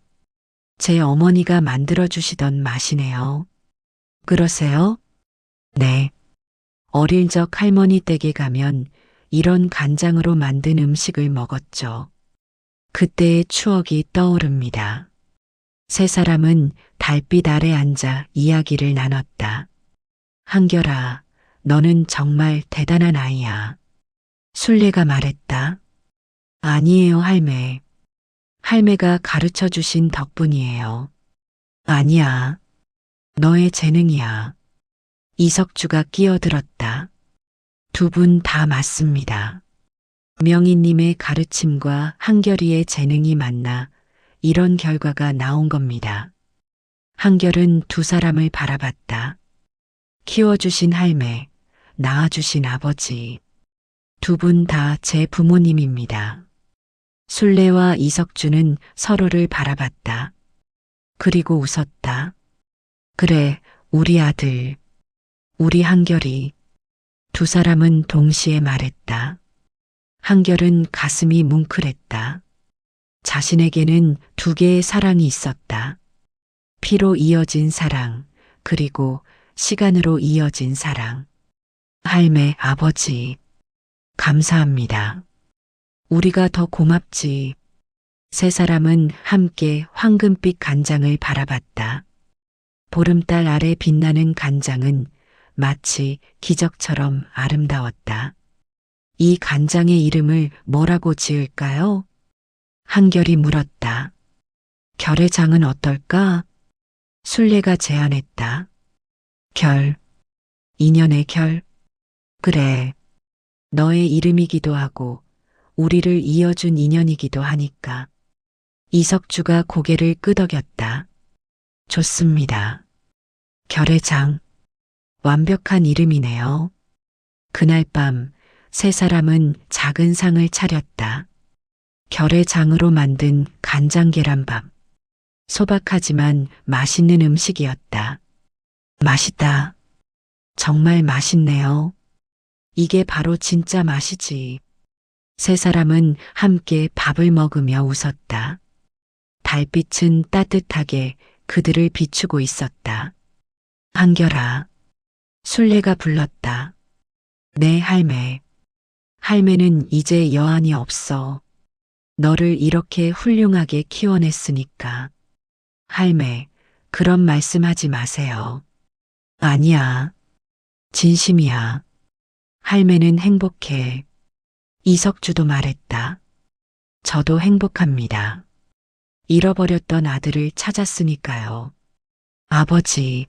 Speaker 1: 제 어머니가 만들어주시던 맛이네요. 그러세요? 네. 어릴 적 할머니 댁에 가면 이런 간장으로 만든 음식을 먹었죠. 그때의 추억이 떠오릅니다. 세 사람은 달빛 아래 앉아 이야기를 나눴다. 한결아, 너는 정말 대단한 아이야. 순례가 말했다. 아니에요, 할매. 할매가 가르쳐 주신 덕분이에요. 아니야. 너의 재능이야. 이석주가 끼어들었다. 두 분 다 맞습니다. 명희님의 가르침과 한결이의 재능이 만나 이런 결과가 나온 겁니다. 한결은 두 사람을 바라봤다. 키워주신 할매, 낳아주신 아버지. 두 분 다 제 부모님입니다. 순례와 이석주는 서로를 바라봤다. 그리고 웃었다. 그래, 우리 아들, 우리 한결이. 두 사람은 동시에 말했다. 한결은 가슴이 뭉클했다. 자신에게는 두 개의 사랑이 있었다. 피로 이어진 사랑, 그리고 시간으로 이어진 사랑. 할매, 아버지, 감사합니다. 우리가 더 고맙지. 세 사람은 함께 황금빛 간장을 바라봤다. 보름달 아래 빛나는 간장은 마치 기적처럼 아름다웠다. 이 간장의 이름을 뭐라고 지을까요? 한결이 물었다. 결의장은 어떨까? 순례가 제안했다. 결, 인연의 결. 그래, 너의 이름이기도 하고 우리를 이어준 인연이기도 하니까. 이석주가 고개를 끄덕였다. 좋습니다. 결의장, 완벽한 이름이네요. 그날 밤 세 사람은 작은 상을 차렸다. 결의장으로 만든 간장 계란밥. 소박하지만 맛있는 음식이었다. 맛있다. 정말 맛있네요. 이게 바로 진짜 맛이지. 세 사람은 함께 밥을 먹으며 웃었다. 달빛은 따뜻하게 그들을 비추고 있었다. 한결아, 순례가 불렀다. 네, 할매. 할매는 이제 여한이 없어. 너를 이렇게 훌륭하게 키워냈으니까. 할매, 그런 말씀하지 마세요. 아니야. 진심이야. 할매는 행복해. 이석주도 말했다. 저도 행복합니다. 잃어버렸던 아들을 찾았으니까요. 아버지,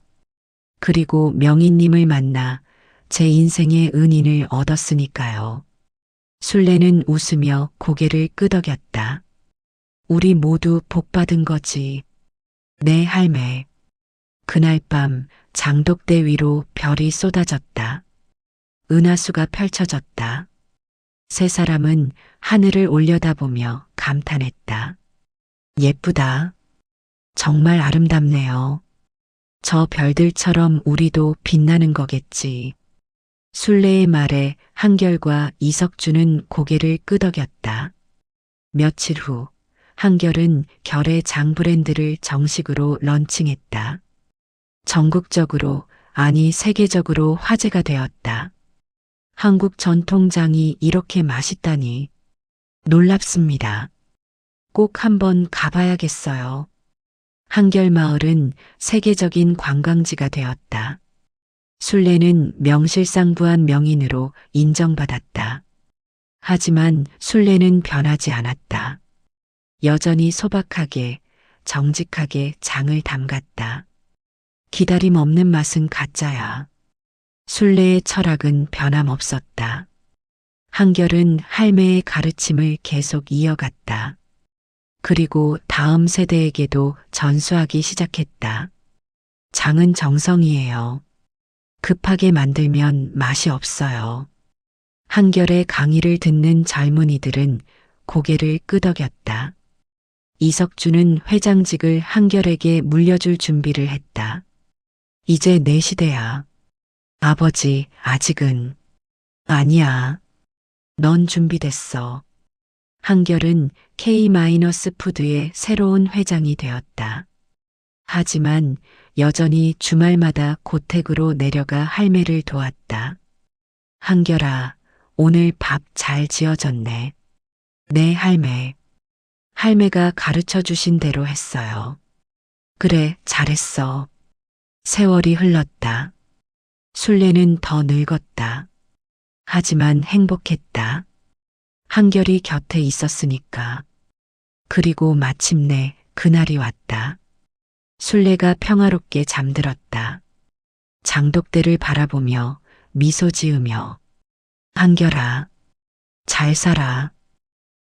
Speaker 1: 그리고 명희님을 만나 제 인생의 은인을 얻었으니까요. 순례는 웃으며 고개를 끄덕였다. 우리 모두 복받은 거지. 네, 할매. 그날 밤 장독대 위로 별이 쏟아졌다. 은하수가 펼쳐졌다. 세 사람은 하늘을 올려다보며 감탄했다. 예쁘다. 정말 아름답네요. 저 별들처럼 우리도 빛나는 거겠지. 순례의 말에 한결과 이석주는 고개를 끄덕였다. 며칠 후 한결은 결의 장 브랜드를 정식으로 런칭했다. 전국적으로, 아니 세계적으로 화제가 되었다. 한국 전통장이 이렇게 맛있다니 놀랍습니다. 꼭 한번 가봐야겠어요. 한결마을은 세계적인 관광지가 되었다. 순례는 명실상부한 명인으로 인정받았다. 하지만 순례는 변하지 않았다. 여전히 소박하게, 정직하게 장을 담갔다. 기다림 없는 맛은 가짜야. 순례의 철학은 변함없었다. 한결은 할매의 가르침을 계속 이어갔다. 그리고 다음 세대에게도 전수하기 시작했다. 장은 정성이에요. 급하게 만들면 맛이 없어요. 한결의 강의를 듣는 젊은이들은 고개를 끄덕였다. 이석주는 회장직을 한결에게 물려줄 준비를 했다. 이제 내 시대야. 아버지, 아직은. 아니야. 넌 준비됐어. 한결은 K-푸드의 새로운 회장이 되었다. 하지만 여전히 주말마다 고택으로 내려가 할매를 도왔다. 한결아, 오늘 밥 잘 지어졌네. 네, 할매. 할매가 가르쳐 주신 대로 했어요. 그래, 잘했어. 세월이 흘렀다. 순례는 더 늙었다. 하지만 행복했다. 한결이 곁에 있었으니까. 그리고 마침내 그날이 왔다. 순례가 평화롭게 잠들었다. 장독대를 바라보며 미소 지으며 한결아, 잘 살아.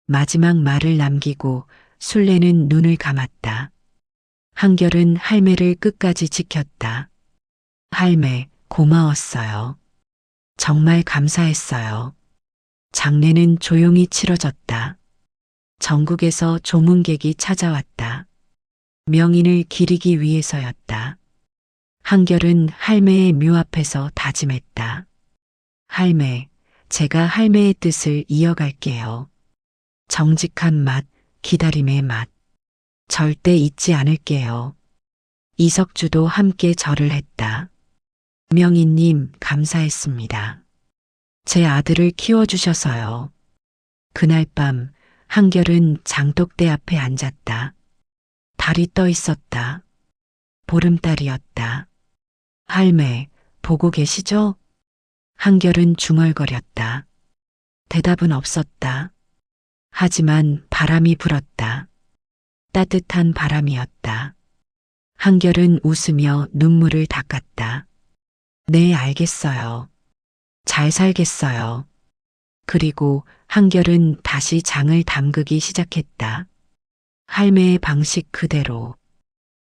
Speaker 1: 마지막 말을 남기고 술래는 눈을 감았다. 한결은 할매를 끝까지 지켰다. 할매, 고마웠어요. 정말 감사했어요. 장례는 조용히 치러졌다. 전국에서 조문객이 찾아왔다. 명인을 기리기 위해서였다. 한결은 할매의 묘 앞에서 다짐했다. 할매, 제가 할매의 뜻을 이어갈게요. 정직한 맛, 기다림의 맛. 절대 잊지 않을게요. 이석주도 함께 절을 했다. 명인님, 감사했습니다. 제 아들을 키워주셔서요. 그날 밤 한결은 장독대 앞에 앉았다. 달이 떠 있었다. 보름달이었다. 할매, 보고 계시죠? 한결은 중얼거렸다. 대답은 없었다. 하지만 바람이 불었다. 따뜻한 바람이었다. 한결은 웃으며 눈물을 닦았다. 네, 알겠어요. 잘 살겠어요. 그리고 한결은 다시 장을 담그기 시작했다. 할매의 방식 그대로.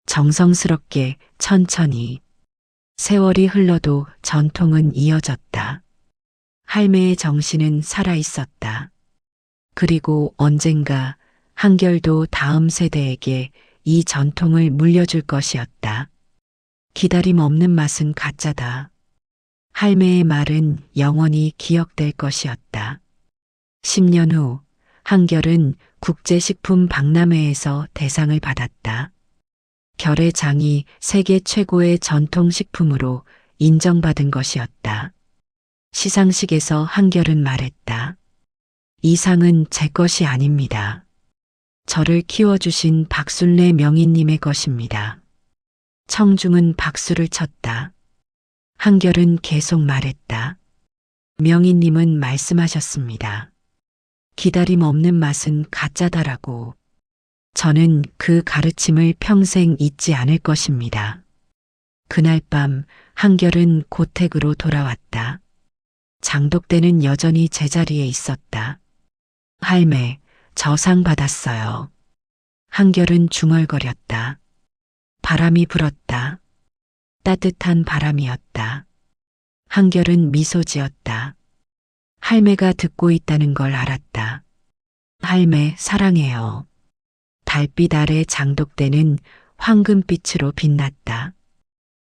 Speaker 1: 정성스럽게, 천천히. 세월이 흘러도 전통은 이어졌다. 할매의 정신은 살아 있었다. 그리고 언젠가 한결도 다음 세대에게 이 전통을 물려줄 것이었다. 기다림 없는 맛은 가짜다. 할매의 말은 영원히 기억될 것이었다. 10년 후 한결은 국제식품 박람회에서 대상을 받았다. 결의 장이 세계 최고의 전통식품으로 인정받은 것이었다. 시상식에서 한결은 말했다. 이 상은 제 것이 아닙니다. 저를 키워주신 박순례 명인님의 것입니다. 청중은 박수를 쳤다. 한결은 계속 말했다. 명인님은 말씀하셨습니다. 기다림 없는 맛은 가짜다라고. 저는 그 가르침을 평생 잊지 않을 것입니다. 그날 밤 한결은 고택으로 돌아왔다. 장독대는 여전히 제자리에 있었다. 할매, 저 상 받았어요. 한결은 중얼거렸다. 바람이 불었다. 따뜻한 바람이었다. 한결은 미소 지었다. 할매가 듣고 있다는 걸 알았다. 할매, 사랑해요. 달빛 아래 장독대는 황금빛으로 빛났다.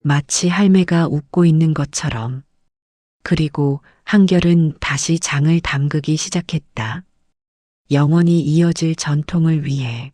Speaker 1: 마치 할매가 웃고 있는 것처럼. 그리고 한결은 다시 장을 담그기 시작했다. 영원히 이어질 전통을 위해.